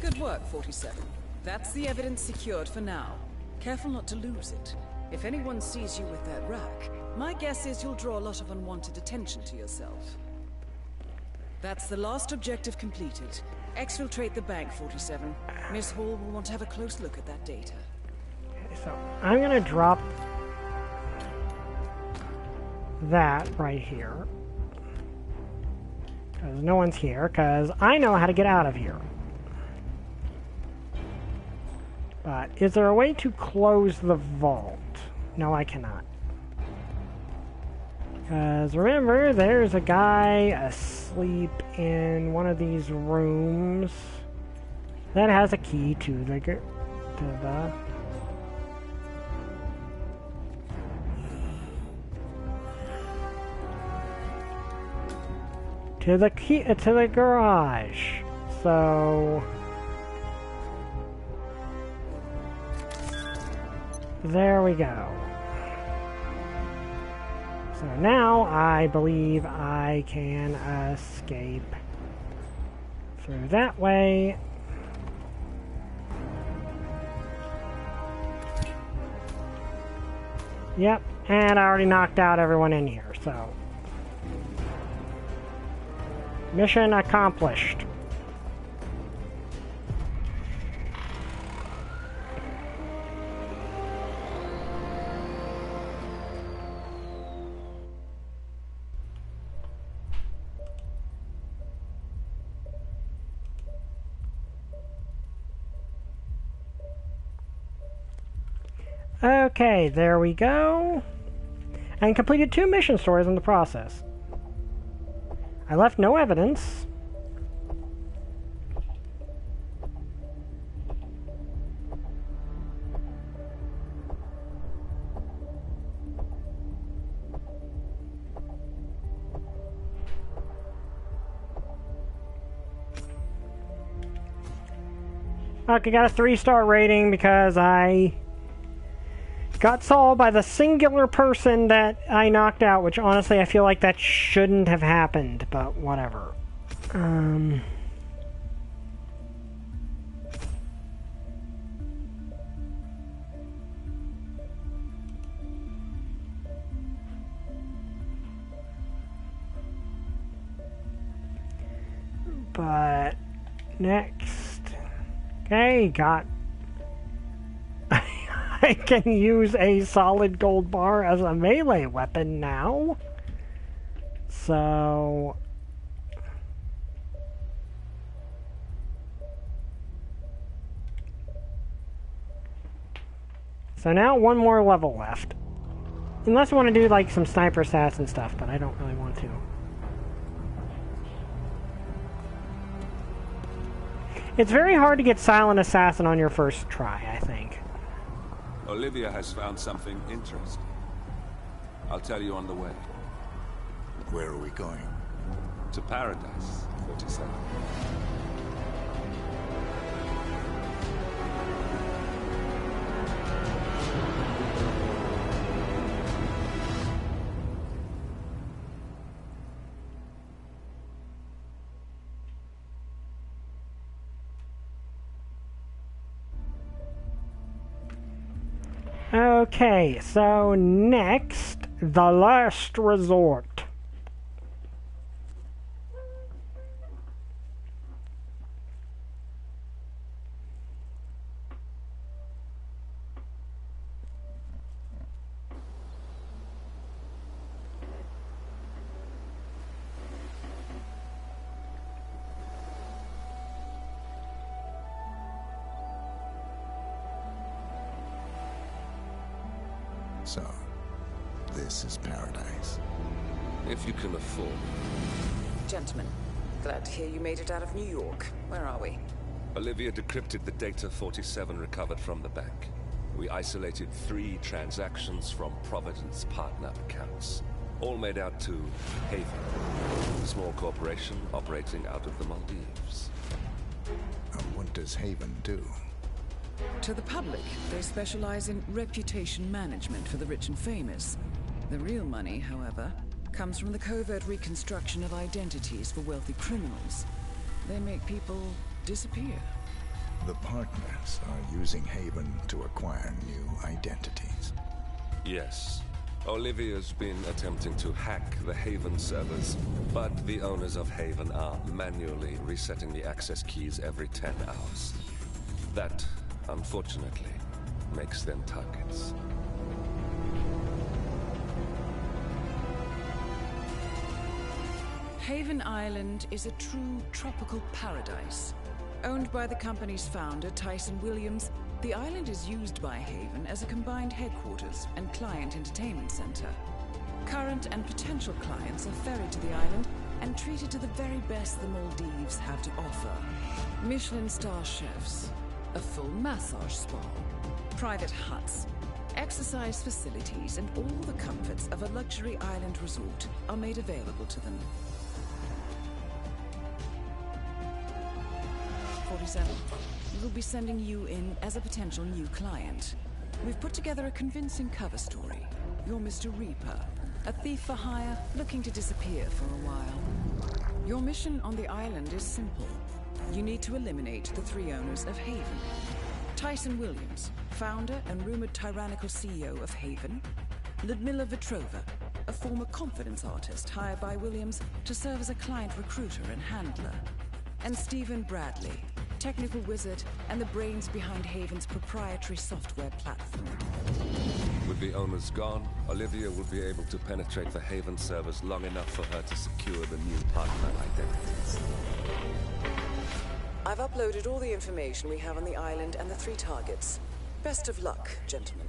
Good work, 47. That's the evidence secured for now. Careful not to lose it. If anyone sees you with that rack, my guess is you'll draw a lot of unwanted attention to yourself. That's the last objective completed. Exfiltrate the bank, 47. Miss Hall will want to have a close look at that data. Okay, so I'm gonna drop that right here. Because no one's here, because I know how to get out of here. But is there a way to close the vault? No, I cannot. Because remember, there's a guy asleep in one of these rooms that has a key to the garage. So there we go. So now I believe I can escape through that way. Yep, and I already knocked out everyone in here, so mission accomplished. Okay, there we go. And completed 2 mission stories in the process. I left no evidence. Okay, got a 3-star rating because I got solved by the singular person that I knocked out, which honestly I feel like that shouldn't have happened, but whatever. But next, okay, got I can use a solid gold bar as a melee weapon now. So now one more level left. Unless I want to do like some sniper stats and stuff, but I don't really want to. It's very hard to get Silent Assassin on your first try, I think. Olivia has found something interesting. I'll tell you on the way. Where are we going? To Paradise, 47. Okay, so next, The Last Resort. So, this is paradise. If you can afford. Gentlemen, glad to hear you made it out of New York. Where are we? Olivia decrypted the data 47 recovered from the bank. We isolated 3 transactions from Providence partner accounts. All made out to Haven, a small corporation operating out of the Maldives. I wonder what does Haven do? To the public, they specialize in reputation management for the rich and famous. The real money, however, comes from the covert reconstruction of identities for wealthy criminals. They make people disappear. The partners are using Haven to acquire new identities. Yes. Olivia's been attempting to hack the Haven servers, but the owners of Haven are manually resetting the access keys every 10 hours. That, unfortunately, makes them targets. Haven Island is a true tropical paradise. Owned by the company's founder, Tyson Williams, the island is used by Haven as a combined headquarters and client entertainment center. Current and potential clients are ferried to the island and treated to the very best the Maldives have to offer. Michelin star chefs, a full massage spa, private huts, exercise facilities, and all the comforts of a luxury island resort are made available to them. 47. We'll be sending you in as a potential new client. We've put together a convincing cover story. You're Mr. Reaper, a thief for hire looking to disappear for a while. Your mission on the island is simple. You need to eliminate the three owners of Haven. Tyson Williams, founder and rumored tyrannical CEO of Haven. Ludmila Vetrova, a former confidence artist hired by Williams to serve as a client recruiter and handler. And Stephen Bradley, technical wizard and the brains behind Haven's proprietary software platform. With the owners gone, Olivia will be able to penetrate the Haven servers long enough for her to secure the new partner identities. I've uploaded all the information we have on the island and the three targets. Best of luck, gentlemen.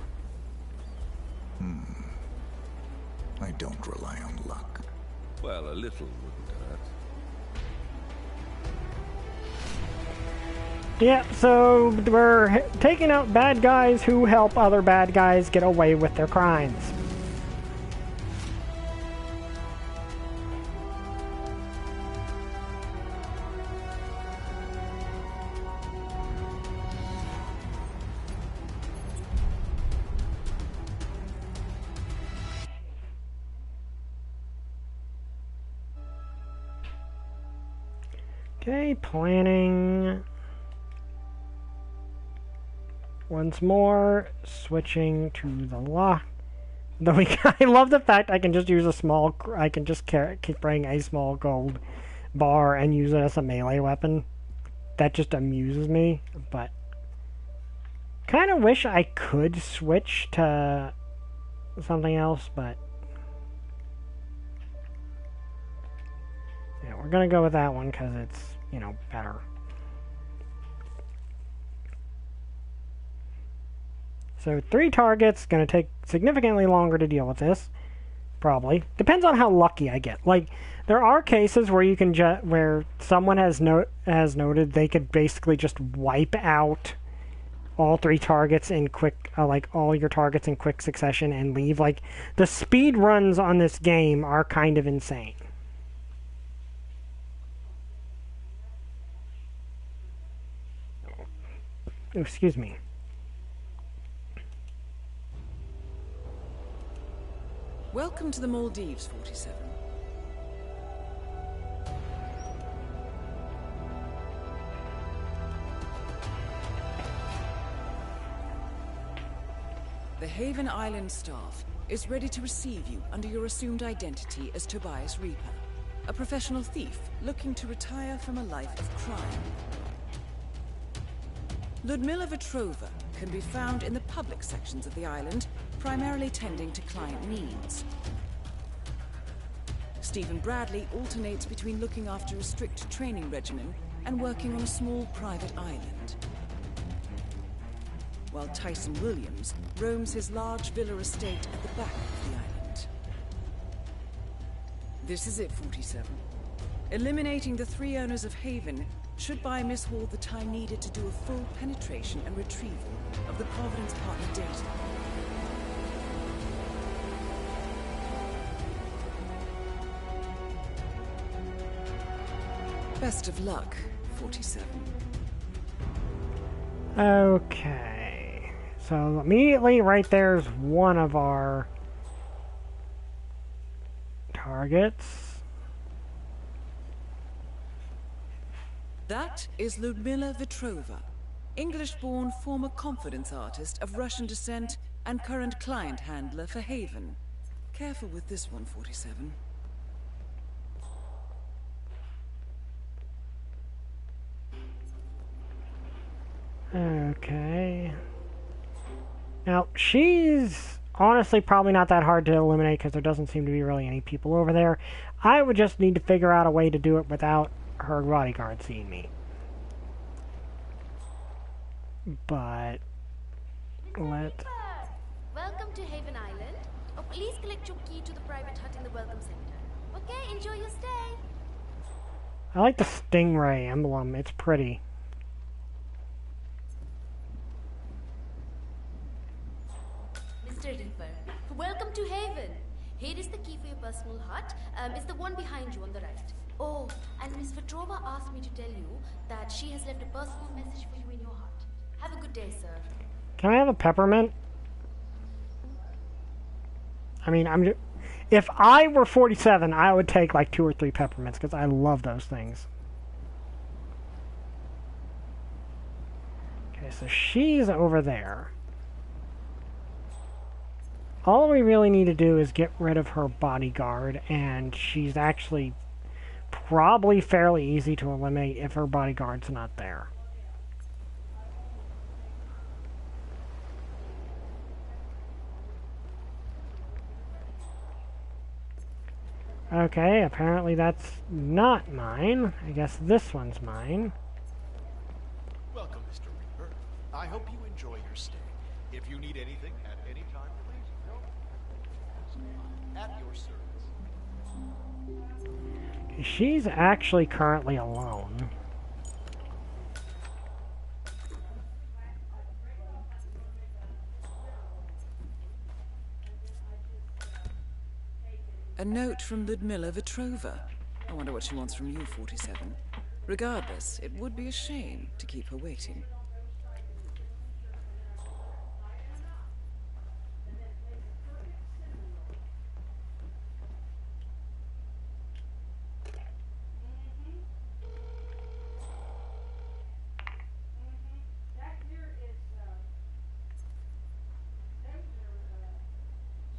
I don't rely on luck. Well, a little wouldn't hurt. Yeah, so we're taking out bad guys who help other bad guys get away with their crimes. Okay, planning. Once more, switching to the lock. I love the fact I can just use a small. I can just bring a small gold bar and use it as a melee weapon. That just amuses me. But kind of wish I could switch to something else. But yeah, we're gonna go with that one because it's, you know, better. So 3 targets, going to take significantly longer to deal with this, probably. Depends on how lucky I get. Like, there are cases where you can where someone has noted they could basically just wipe out all 3 targets in quick, like all your targets in quick succession and leave. Like, the speed runs on this game are kind of insane. Oh, excuse me. Welcome to the Maldives, 47. The Haven Island staff is ready to receive you under your assumed identity as Tobias Reaper, a professional thief looking to retire from a life of crime. Ludmila Vetrova can be found in the public sections of the island, primarily tending to client needs. Stephen Bradley alternates between looking after a strict training regimen and working on a small private island. While Tyson Williams roams his large villa estate at the back of the island. This is it, 47. Eliminating the 3 owners of Haven should buy Miss Hall the time needed to do a full penetration and retrieval of the Providence partner data. Best of luck, 47. Okay. So immediately right there's one of our targets. That is Ludmila Vetrova, English-born former confidence artist of Russian descent and current client handler for Haven. Careful with this one, 47. Okay. Now, she's honestly probably not that hard to eliminate because there doesn't seem to be really any people over there. I would just need to figure out a way to do it without her bodyguard seeing me. But let... Welcome to Haven Island. Oh, please collect your key to the private hut in the welcome center. Okay, enjoy your stay. I like the stingray emblem. It's pretty. Mr. Reaper, welcome to Haven. Here is the key for your personal hut. It's the one behind you on the right. Oh, and Miss Vetrova asked me to tell you that she has left a personal message for you in your hut. Have a good day, sir. Can I have a peppermint? I mean, if I were 47, I would take like 2 or 3 peppermints because I love those things. Okay, so she's over there. All we really need to do is get rid of her bodyguard, and she's actually probably fairly easy to eliminate if her bodyguard's not there. Okay, apparently that's not mine. I guess this one's mine. Welcome, Mr. Reaper. I hope you enjoy your stay. If you need anything at any time, please know. At your service. She's actually currently alone. A note from Ludmila Vetrova. I wonder what she wants from you, 47. Regardless, it would be a shame to keep her waiting.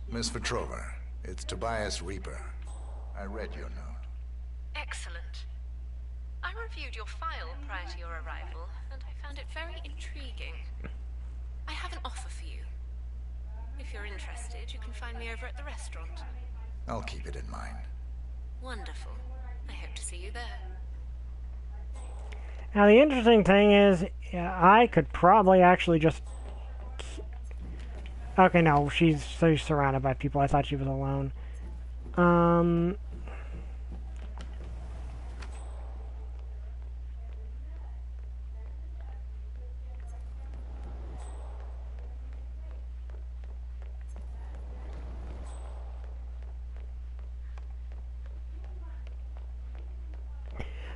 Miss Vetrova, it's Tobias Reaper. I read your note. Excellent. I reviewed your file prior to your arrival, and I found it very intriguing. I have an offer for you. If you're interested, you can find me over at the restaurant. I'll keep it in mind. Wonderful. I hope to see you there. Now the interesting thing is, I could probably actually just... Okay, no, she's surrounded by people. I thought she was alone.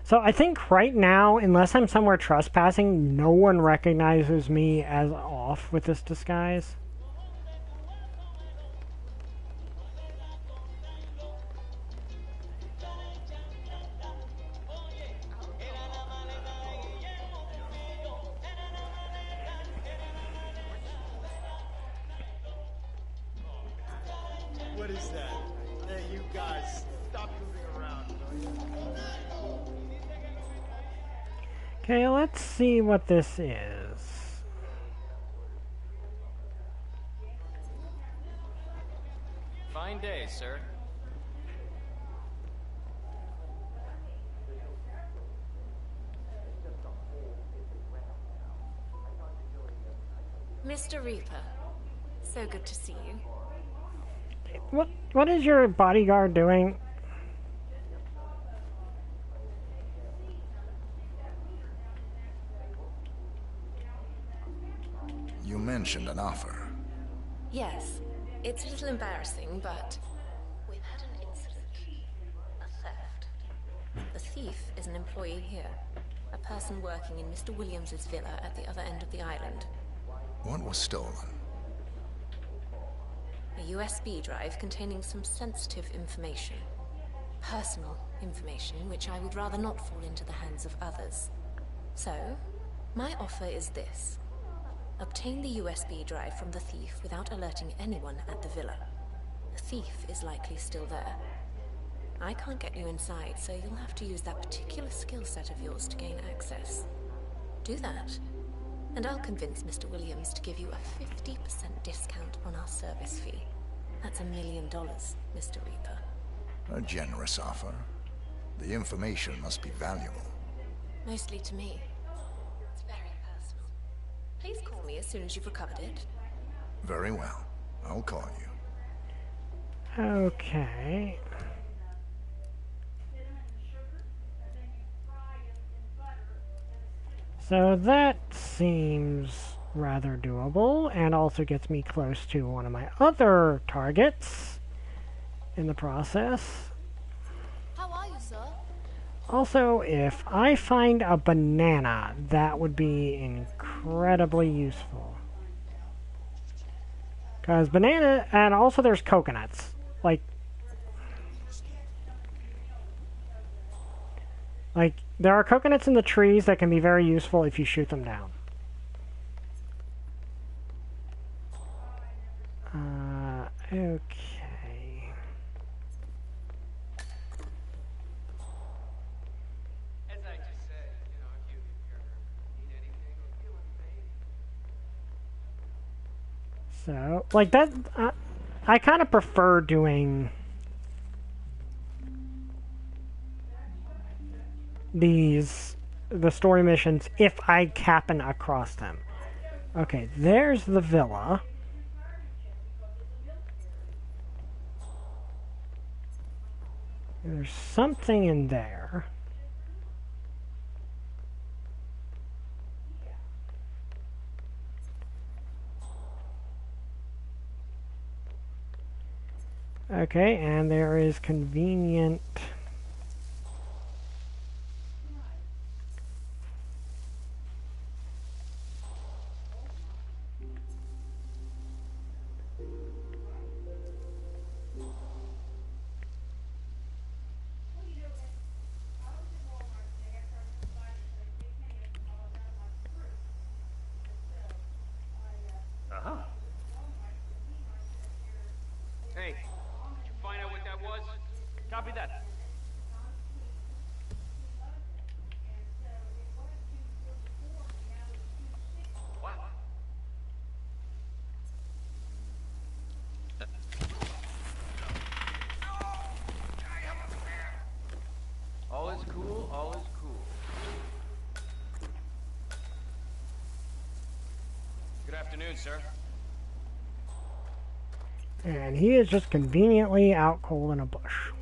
So I think right now, unless I'm somewhere trespassing, no one recognizes me as off with this disguise. What is that? Hey, you guys, stop moving around. Okay, let's see what this is. Fine day, sir. Mr. Reaper, so good to see you. What is your bodyguard doing? You mentioned an offer. Yes, it's a little embarrassing, but we've had an incident. A theft. The thief is an employee here. A person working in Mr. Williams's villa at the other end of the island. What was stolen? A USB drive containing some sensitive information. Personal information, which I would rather not fall into the hands of others. So, my offer is this. Obtain the USB drive from the thief without alerting anyone at the villa. The thief is likely still there. I can't get you inside, so you'll have to use that particular skill set of yours to gain access. Do that, and I'll convince Mr. Williams to give you a 50% discount on our service fee. That's $1 million, Mr. Reaper. A generous offer. The information must be valuable. Mostly to me. It's very personal. Please call me as soon as you've recovered it. Very well. I'll call you. Okay. So that seems rather doable, and also gets me close to one of my other targets in the process. How are you, sir? Also, if I find a banana, that would be incredibly useful. Because banana, and also there's coconuts. Like, there are coconuts in the trees that can be very useful if you shoot them down. Okay. As I just said, you know, if you need anything or feel in pain. So, like that, I kind of prefer doing the story missions if I happen across them. Okay, there's the villa. There's something in there. Okay, and there is convenient... Hey, did you find out what that was? Copy that. What? All is cool, all is cool. Good afternoon, sir. And he is just conveniently out cold in a bush.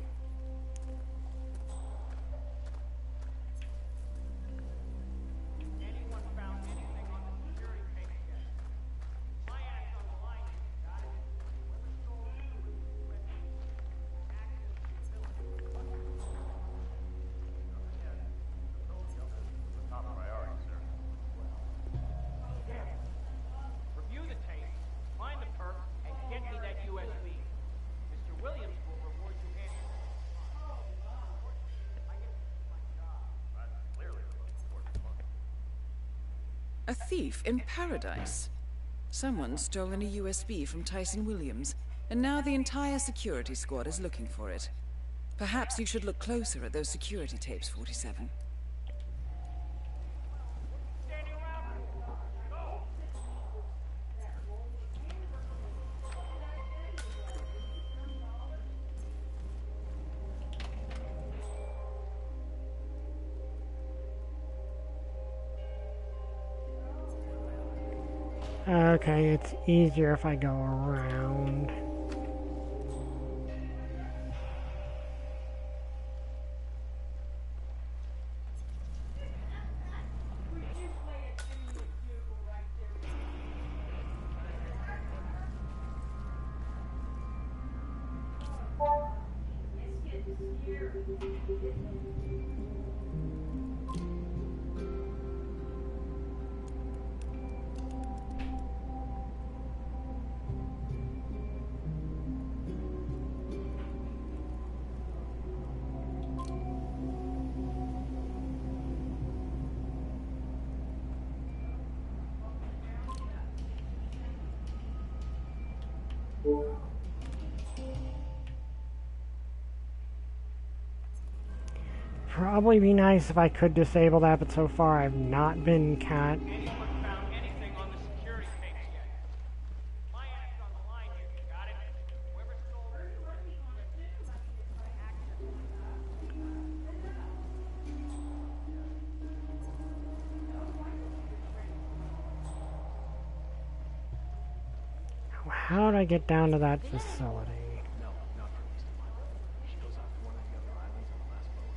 Review the tape, find the perp, and get me that USB. Mr. Williams will reward you handsomely. A thief in paradise. Someone's stolen a USB from Tyson Williams, and now the entire security squad is looking for it. Perhaps you should look closer at those security tapes, 47. Okay, it's easier if I go around. Probably be nice if I could disable that, but so far I've not been cat. Anyone found anything on the security tapes yet? My ass on the line here, you got it? Whoever stole How do I get down to that facility? No, not for Mr. Milo. She goes off to one of the other islands on the last boat.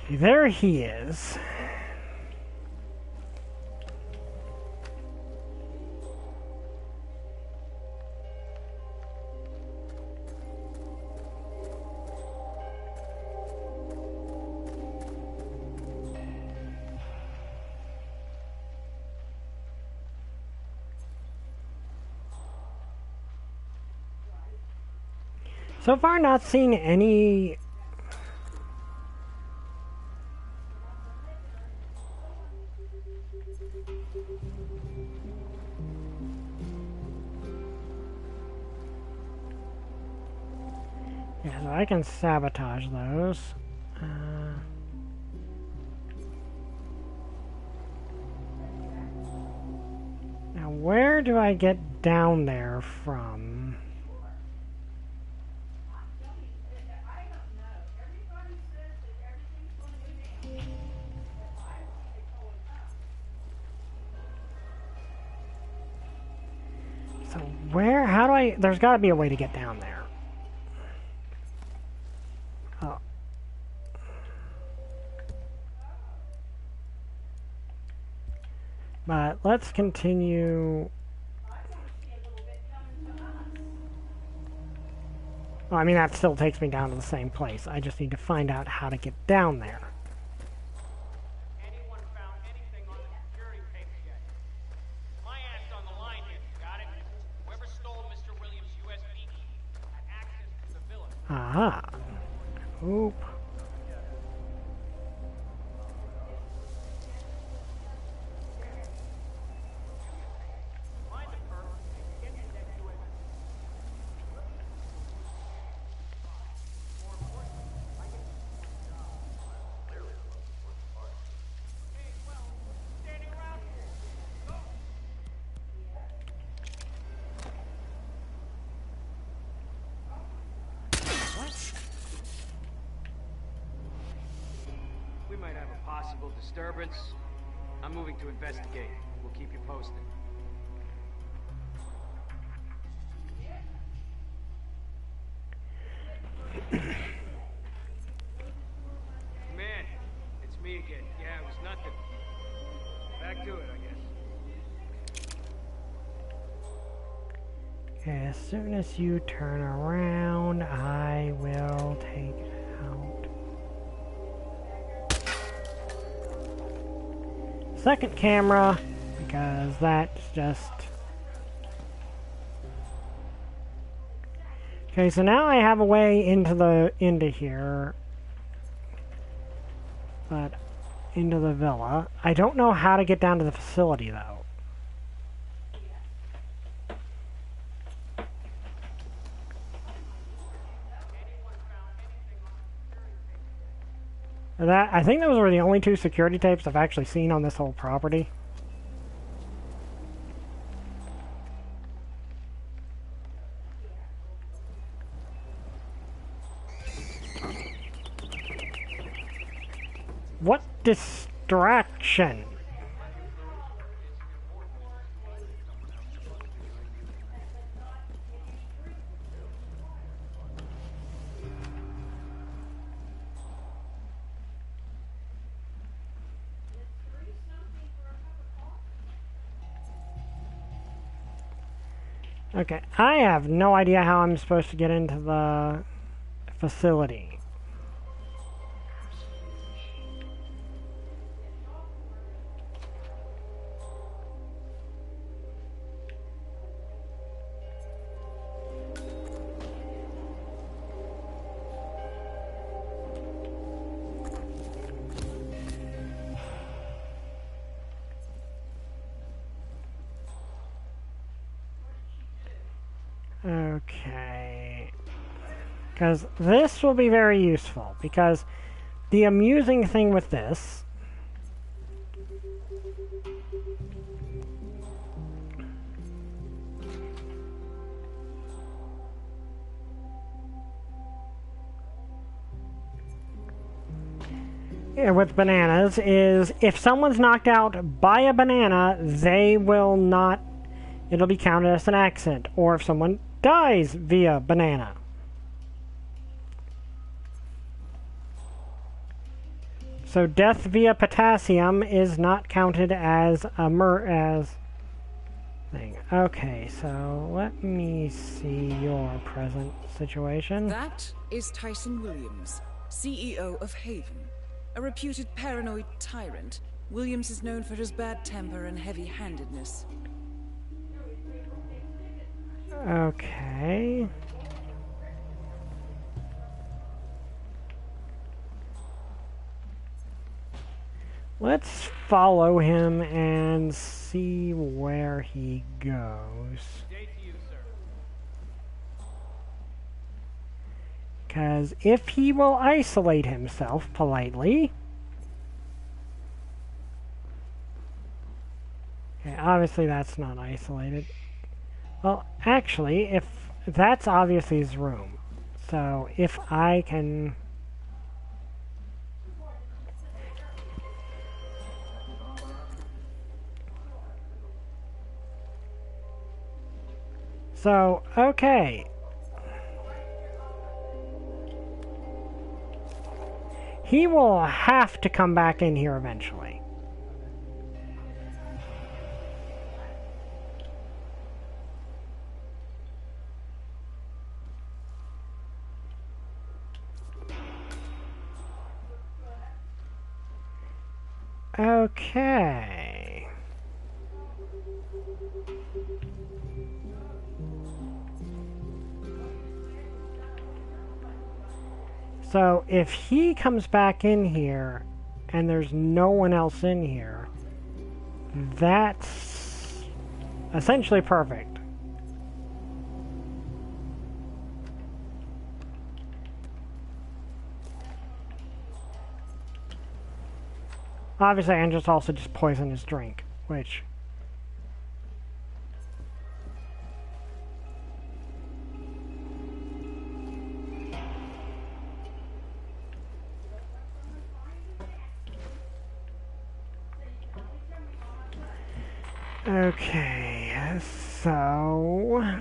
There he is. So far, not seen any. Yeah, so I can sabotage those. Now, where do I get down there from? So where, how do I, there's got to be a way to get down there. Oh. But let's continue. Well, I mean, that still takes me down to the same place. I just need to find out how to get down there. anyone found anything on the security tapes yet? My ass on the line here, you got it? Whoever stole Mr. Williams' USB key had access to the villa. Aha. Oop. We might have a possible disturbance. I'm moving to investigate. We'll keep you posted. Man, it's me again. Yeah, it was nothing. Back to it, I guess. Okay, as soon as you turn around, I will take out second camera, because that's just... Okay, so now I have a way into here, but into the villa. I don't know how to get down to the facility though. I think those were the only two security tapes I've actually seen on this whole property. What distraction! Okay, I have no idea how I'm supposed to get into the facility. Okay, because this will be very useful, because the amusing thing with this with bananas is if someone's knocked out by a banana, they will not, it'll be counted as an accident, or if someone dies via banana. So death via potassium is not counted as a thing. Okay, so let me see your present situation. That is Tyson Williams, CEO of Haven. A reputed paranoid tyrant, Williams is known for his bad temper and heavy-handedness. Okay. Let's follow him and see where he goes. Because if he will isolate himself politely... Okay, obviously that's not isolated. Well, actually, if that's obviously his room. So if I can... So, okay. He will have to come back in here eventually. Okay. So if he comes back in here and there's no one else in here, that's essentially perfect. Obviously, and just also just poison his drink, which... Okay, so...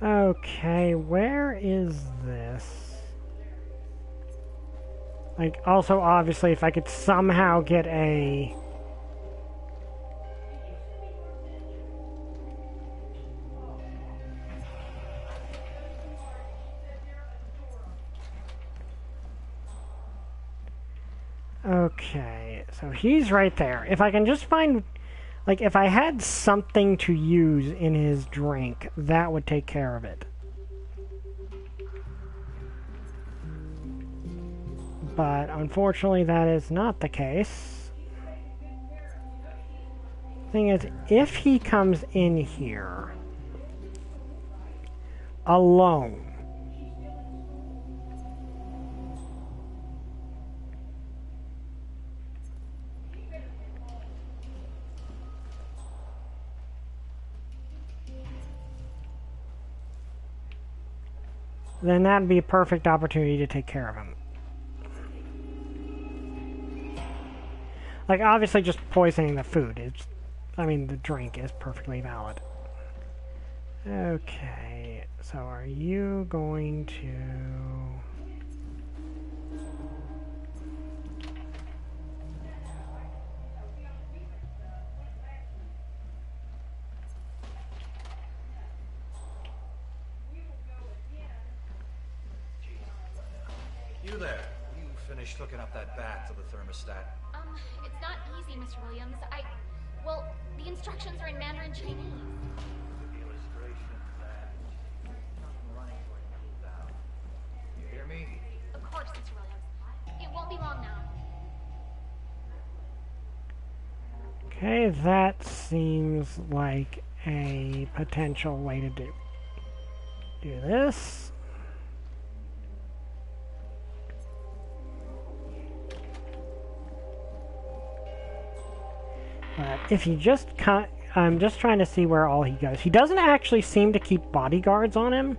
Okay, where is this? Like, also, obviously, if I could somehow get a... Okay, so he's right there. If I can just find... Like, if I had something to use in his drink, that would take care of it. But, unfortunately, that is not the case. Thing is, if he comes in here alone, then that'd be a perfect opportunity to take care of him. Like, obviously just poisoning the food is, I mean, the drink is perfectly valid. Okay, so are you going to... You there. You finished hooking up that bat to the thermostat? It's not easy, Mr. Williams. Well, the instructions are in Mandarin Chinese. The illustration that nothing running for it cooled down. You hear me? Of course, Mr. Williams. It won't be long now. Okay, that seems like a potential way to do this. But if you just I'm just trying to see where all he goes. He doesn't actually seem to keep bodyguards on him.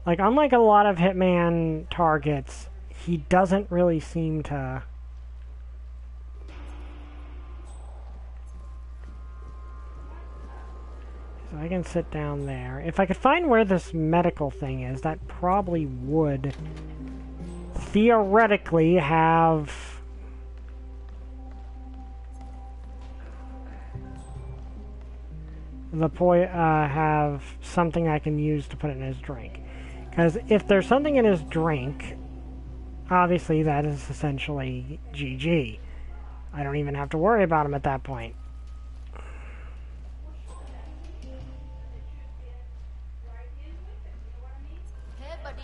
Like, unlike a lot of Hitman targets, he doesn't really seem to... So I can sit down there. If I could find where this medical thing is, that probably would theoretically have... have something I can use to put in his drink. Because if there's something in his drink, obviously that is essentially GG. I don't even have to worry about him at that point. Hey, buddy.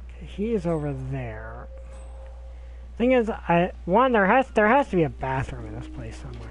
Okay, he is over there. Thing is, there has to be a bathroom in this place somewhere.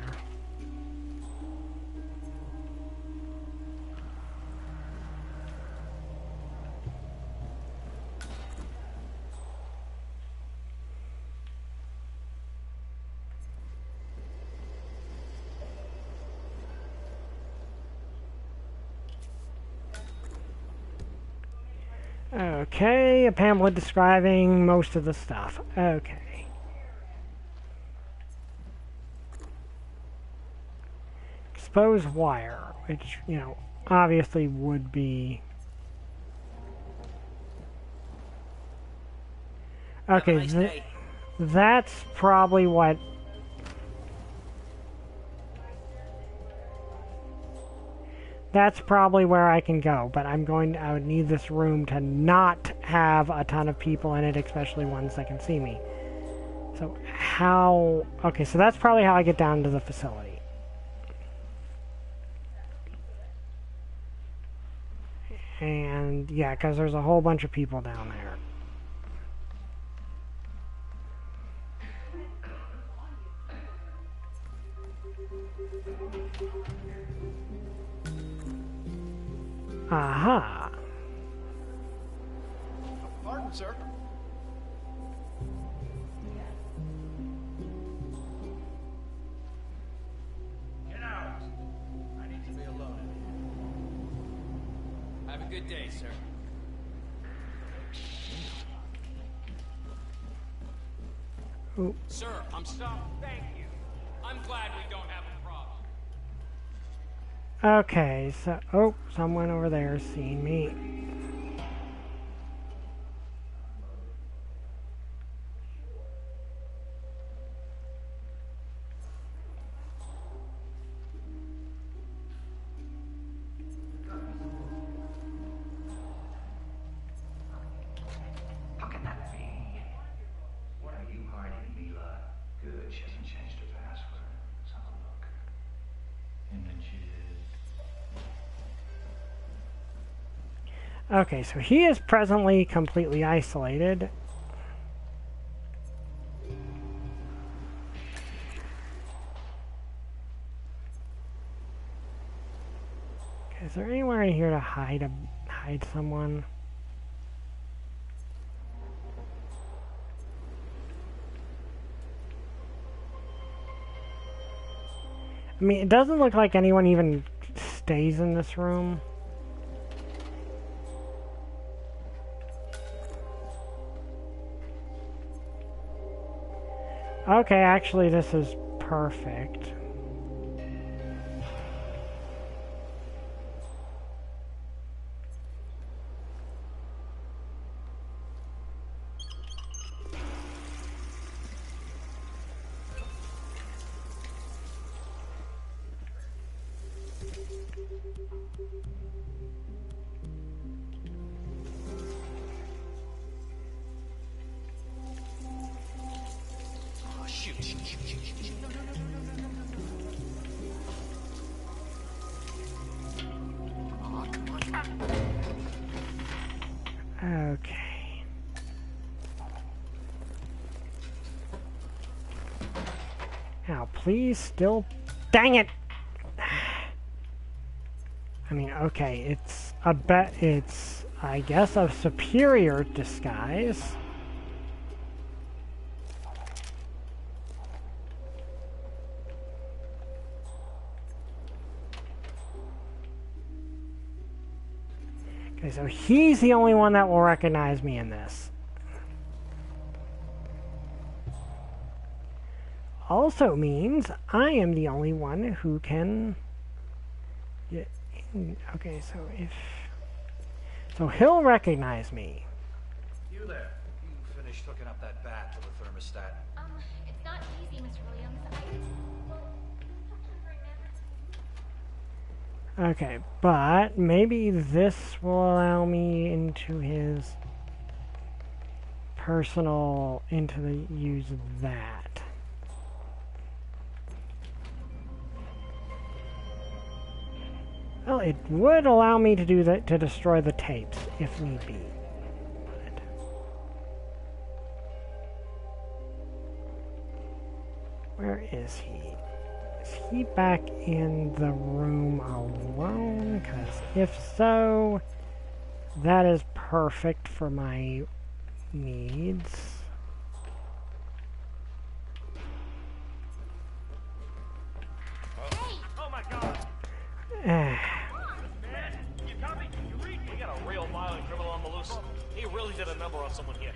Okay, a pamphlet describing most of the stuff. Okay. Exposed wire, which, you know, obviously would be... Okay, that's probably what... That's probably where I can go, but I would need this room to not have a ton of people in it, especially ones that can see me. So how... Okay, so that's probably how I get down to the facility. And, yeah, because there's a whole bunch of people down there. Aha! Pardon, sir. Get out! I need to be alone in here. Have a good day, sir. Ooh. Sir, I'm sorry. Thank you. I'm glad we don't have a problem. Okay, so... Oh, someone over there is seeing me. How can that be? What are you hiding, Mila? Good, she hasn't changed her password. Let's have a look. Images. Okay, so he is presently completely isolated. Okay, is there anywhere in here to hide someone? I mean, it doesn't look like anyone even stays in this room. Okay, actually, this is perfect. Okay. Now, please still... Dang it! I mean, okay, it's I guess, a superior disguise. Okay, so he's the only one that will recognize me in this. Also means I am the only one who can get in. Okay, so so he'll recognize me. You there? You finished hooking up that bat to the thermostat? It's not easy, Mr. Williams. Okay, but maybe this will allow me into his personal, use that. Well, it would allow me to do that, to destroy the tapes, if need be. But where is he? Is he back in the room alone? Because if so, that is perfect for my needs. Hey! Oh my God! Man, you copy? You read? We got a real violent criminal on the loose. He really did a number on someone here.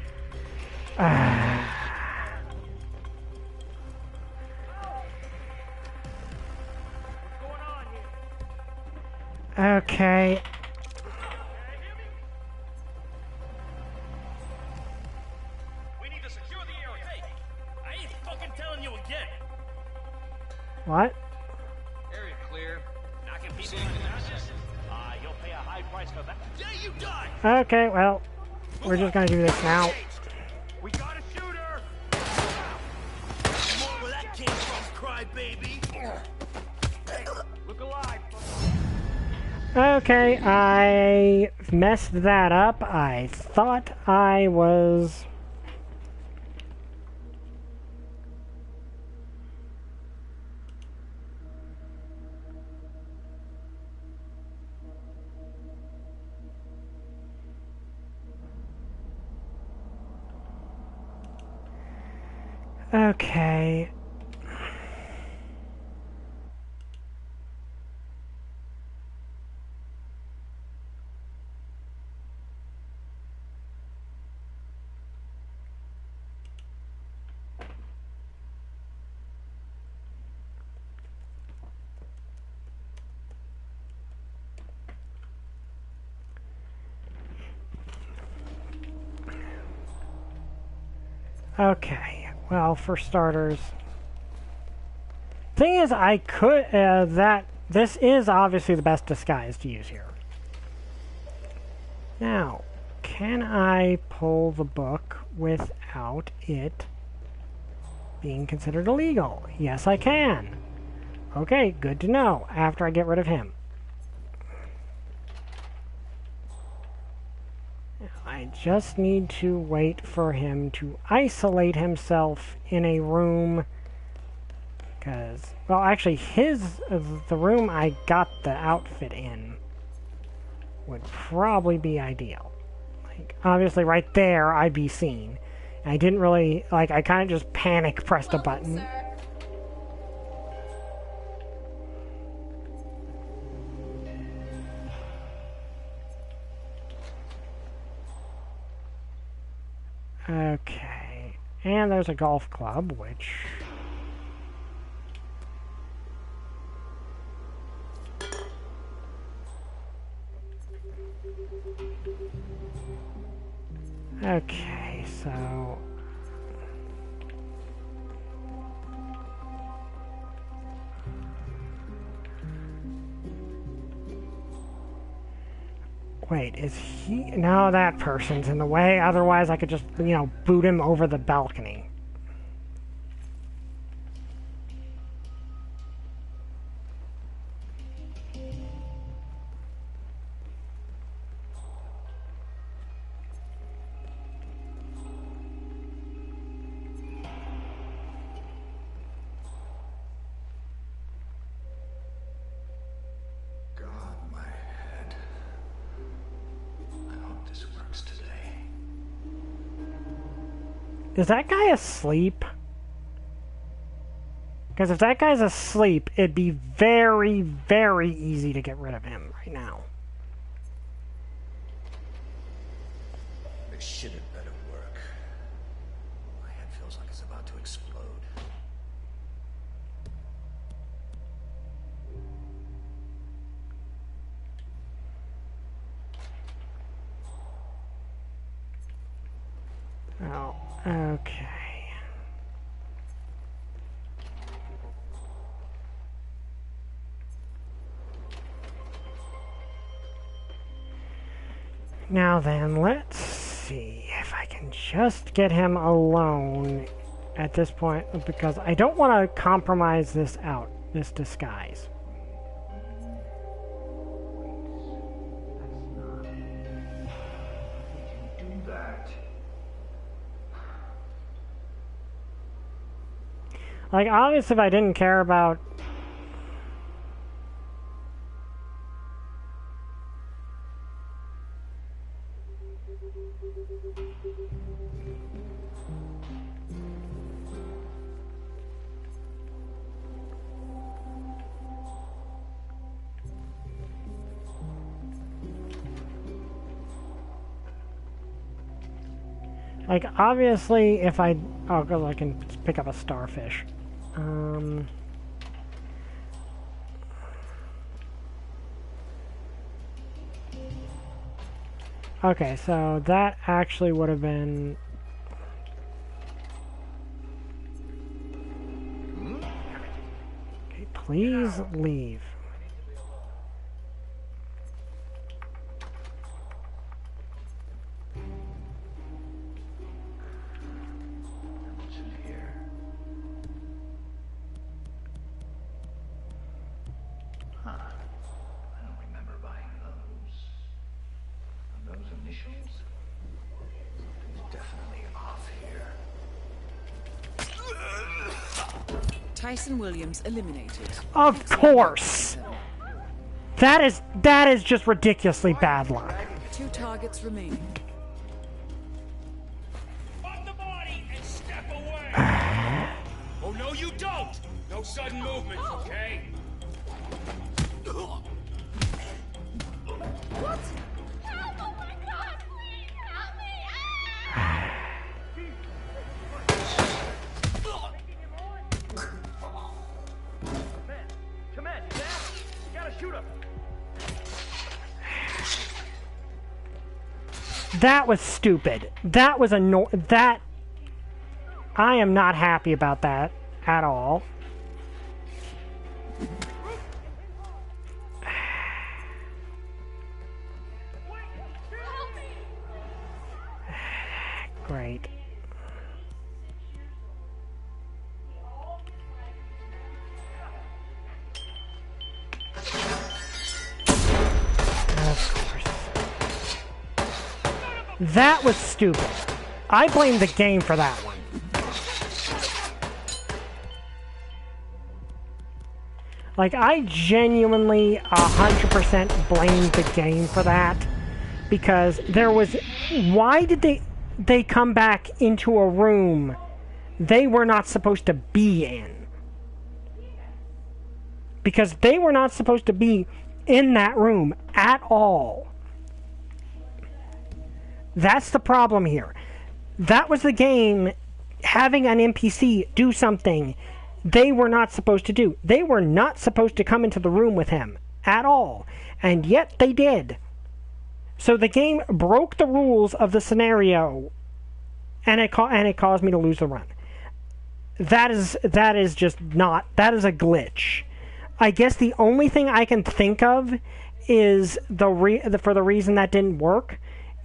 Okay. We need to secure the area. Hey, I ain't fucking telling you again. What? Area clear. Knocking people in the houses. You'll pay a high price for that. Yeah, you die. Okay, well, we're just gonna do this now. We got a shooter. More where that came from, crybaby. Hey, look alive. Okay, I messed that up. I thought I was... Okay. Okay, well, for starters, thing is, I could, this is obviously the best disguise to use here. Now, can I pull the book without it being considered illegal? Yes, I can. Okay, good to know, after I get rid of him. I just need to wait for him to isolate himself in a room, because, well, actually, the room I got the outfit in would probably be ideal. Like, obviously, right there, I'd be seen. I didn't really, like, I kind of just panic pressed a button. Okay. And there's a golf club, which... Okay, so... Wait, is he... No, that person's in the way. Otherwise, I could just, you know, boot him over the balcony. Is that guy asleep? Because if that guy's asleep, it'd be very, very easy to get rid of him right now. This shit had better work. My head feels like it's about to explode. Oh, okay. Now then, let's see if I can just get him alone at this point, because I don't want to compromise this disguise. Like, obviously, if I didn't care about... Like, obviously, if I... Oh, good, I can pick up a starfish. Okay, so that actually would have been... Okay, please leave. Tyson Williams eliminated. Of course! That is just ridiculously bad luck. 2 targets remaining. Pop the body and step away! Oh, no, you don't! No sudden movements, okay? What? Help! Oh my God! Please help me! Come in, you gotta shoot him. That was stupid. That was that... I am not happy about that at all. Great. That was stupid. I blame the game for that one. Like, I genuinely 100% blame the game for that. Because there was... Why did they come back into a room they were not supposed to be in? Because they were not supposed to be in that room at all. That's the problem here. That was the game having an NPC do something they were not supposed to do. They were not supposed to come into the room with him at all, and yet they did. So the game broke the rules of the scenario, and it caused me to lose the run. That is just not. That is a glitch. I guess the only thing I can think of is for the reason that didn't work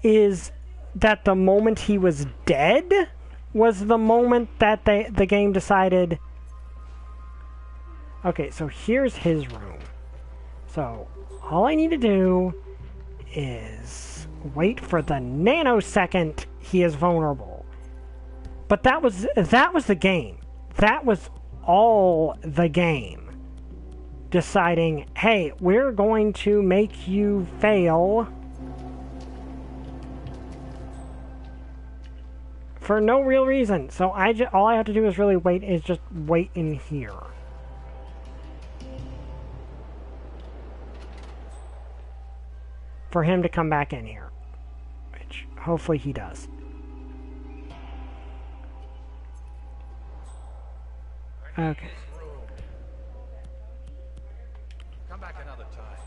is that the moment he was dead was the moment that the game decided. Okay, so here's his room. So all I need to do is wait for the nanosecond he is vulnerable. But that was the game. That was all the game. Deciding, hey, we're going to make you fail for no real reason. So all I have to do is really just wait in here. For him to come back in here, which hopefully he does. Okay. Come back another time.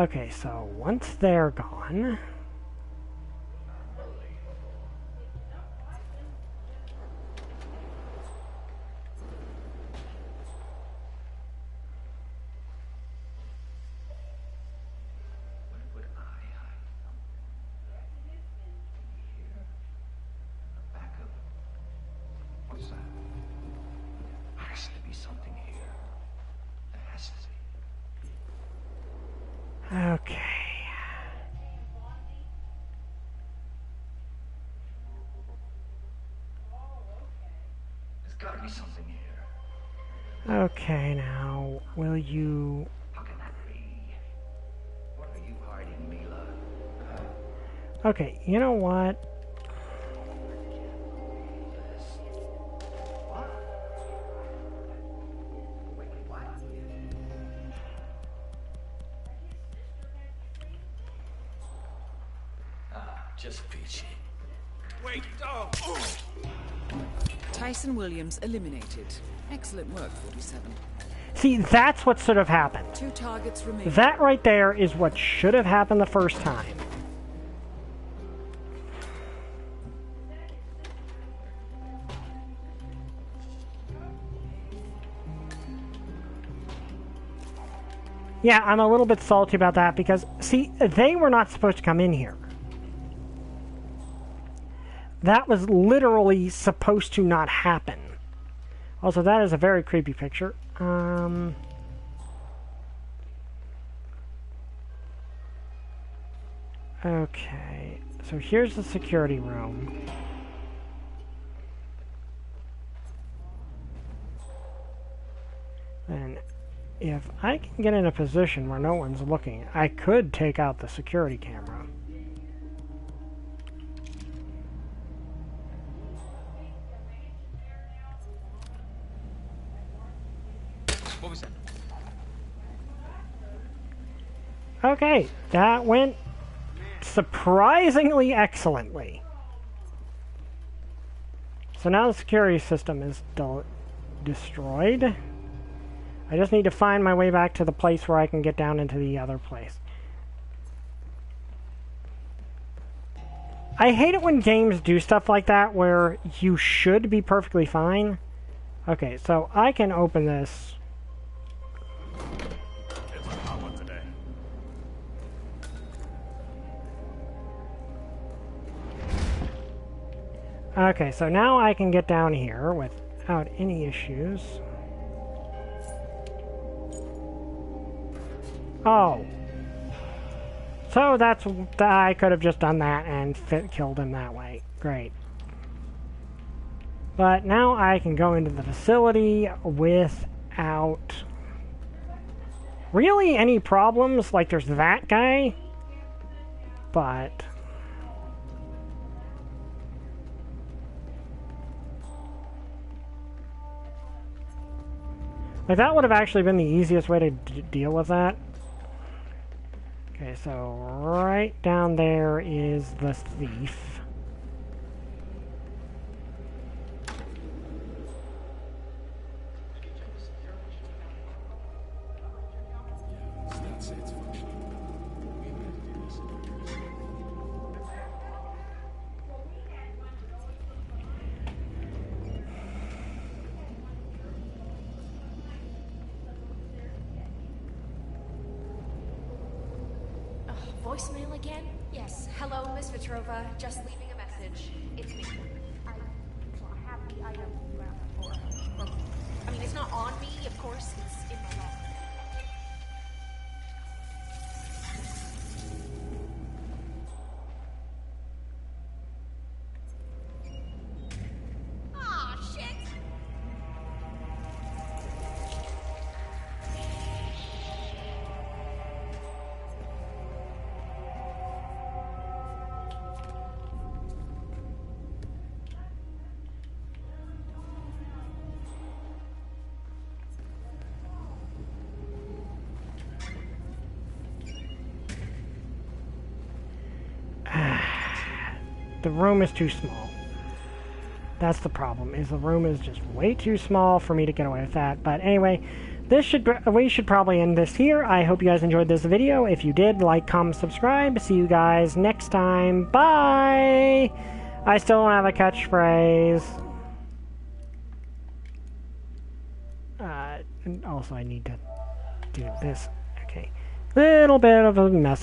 Okay, so once they're gone, okay. There's gotta be something here. Okay, now, will you... How can that be? What are you hiding, Mila? Okay, you know what? Just peachy. Wait, oh! Tyson Williams eliminated. Excellent work, 47. See, that's what should have happened. 2 targets remain. That right there is what should have happened the first time. Yeah, I'm a little bit salty about that because, see, they were not supposed to come in here. That was literally supposed to not happen. Also, that is a very creepy picture. Okay, so here's the security room. And if I can get in a position where no one's looking, I could take out the security camera. What was that? Okay, that went surprisingly excellently. So now the security system is destroyed. I just need to find my way back to the place where I can get down into the other place. I hate it when games do stuff like that where you should be perfectly fine. Okay, so I can open this. It's a hot one today. Okay, so now I can get down here without any issues. Oh. So I could have just done that and killed him that way. Great. But now I can go into the facility without really any problems. Like, there's that guy. But like, that would have actually been the easiest way to deal with that. Okay, so right down there is the thief. Voicemail again? Yes. Hello, Miss Petrova. Just leaving a message. It's me. I have the item I mean, it's not on me, of course. It's in my locker. Aw, shit! The room is too small. That's the problem, is the room is just way too small for me to get away with that. But anyway, we should probably end this here. I hope you guys enjoyed this video. If you did, like, comment, subscribe. See you guys next time. Bye! I still don't have a catchphrase. And also, I need to do this. Okay. Little bit of a mess.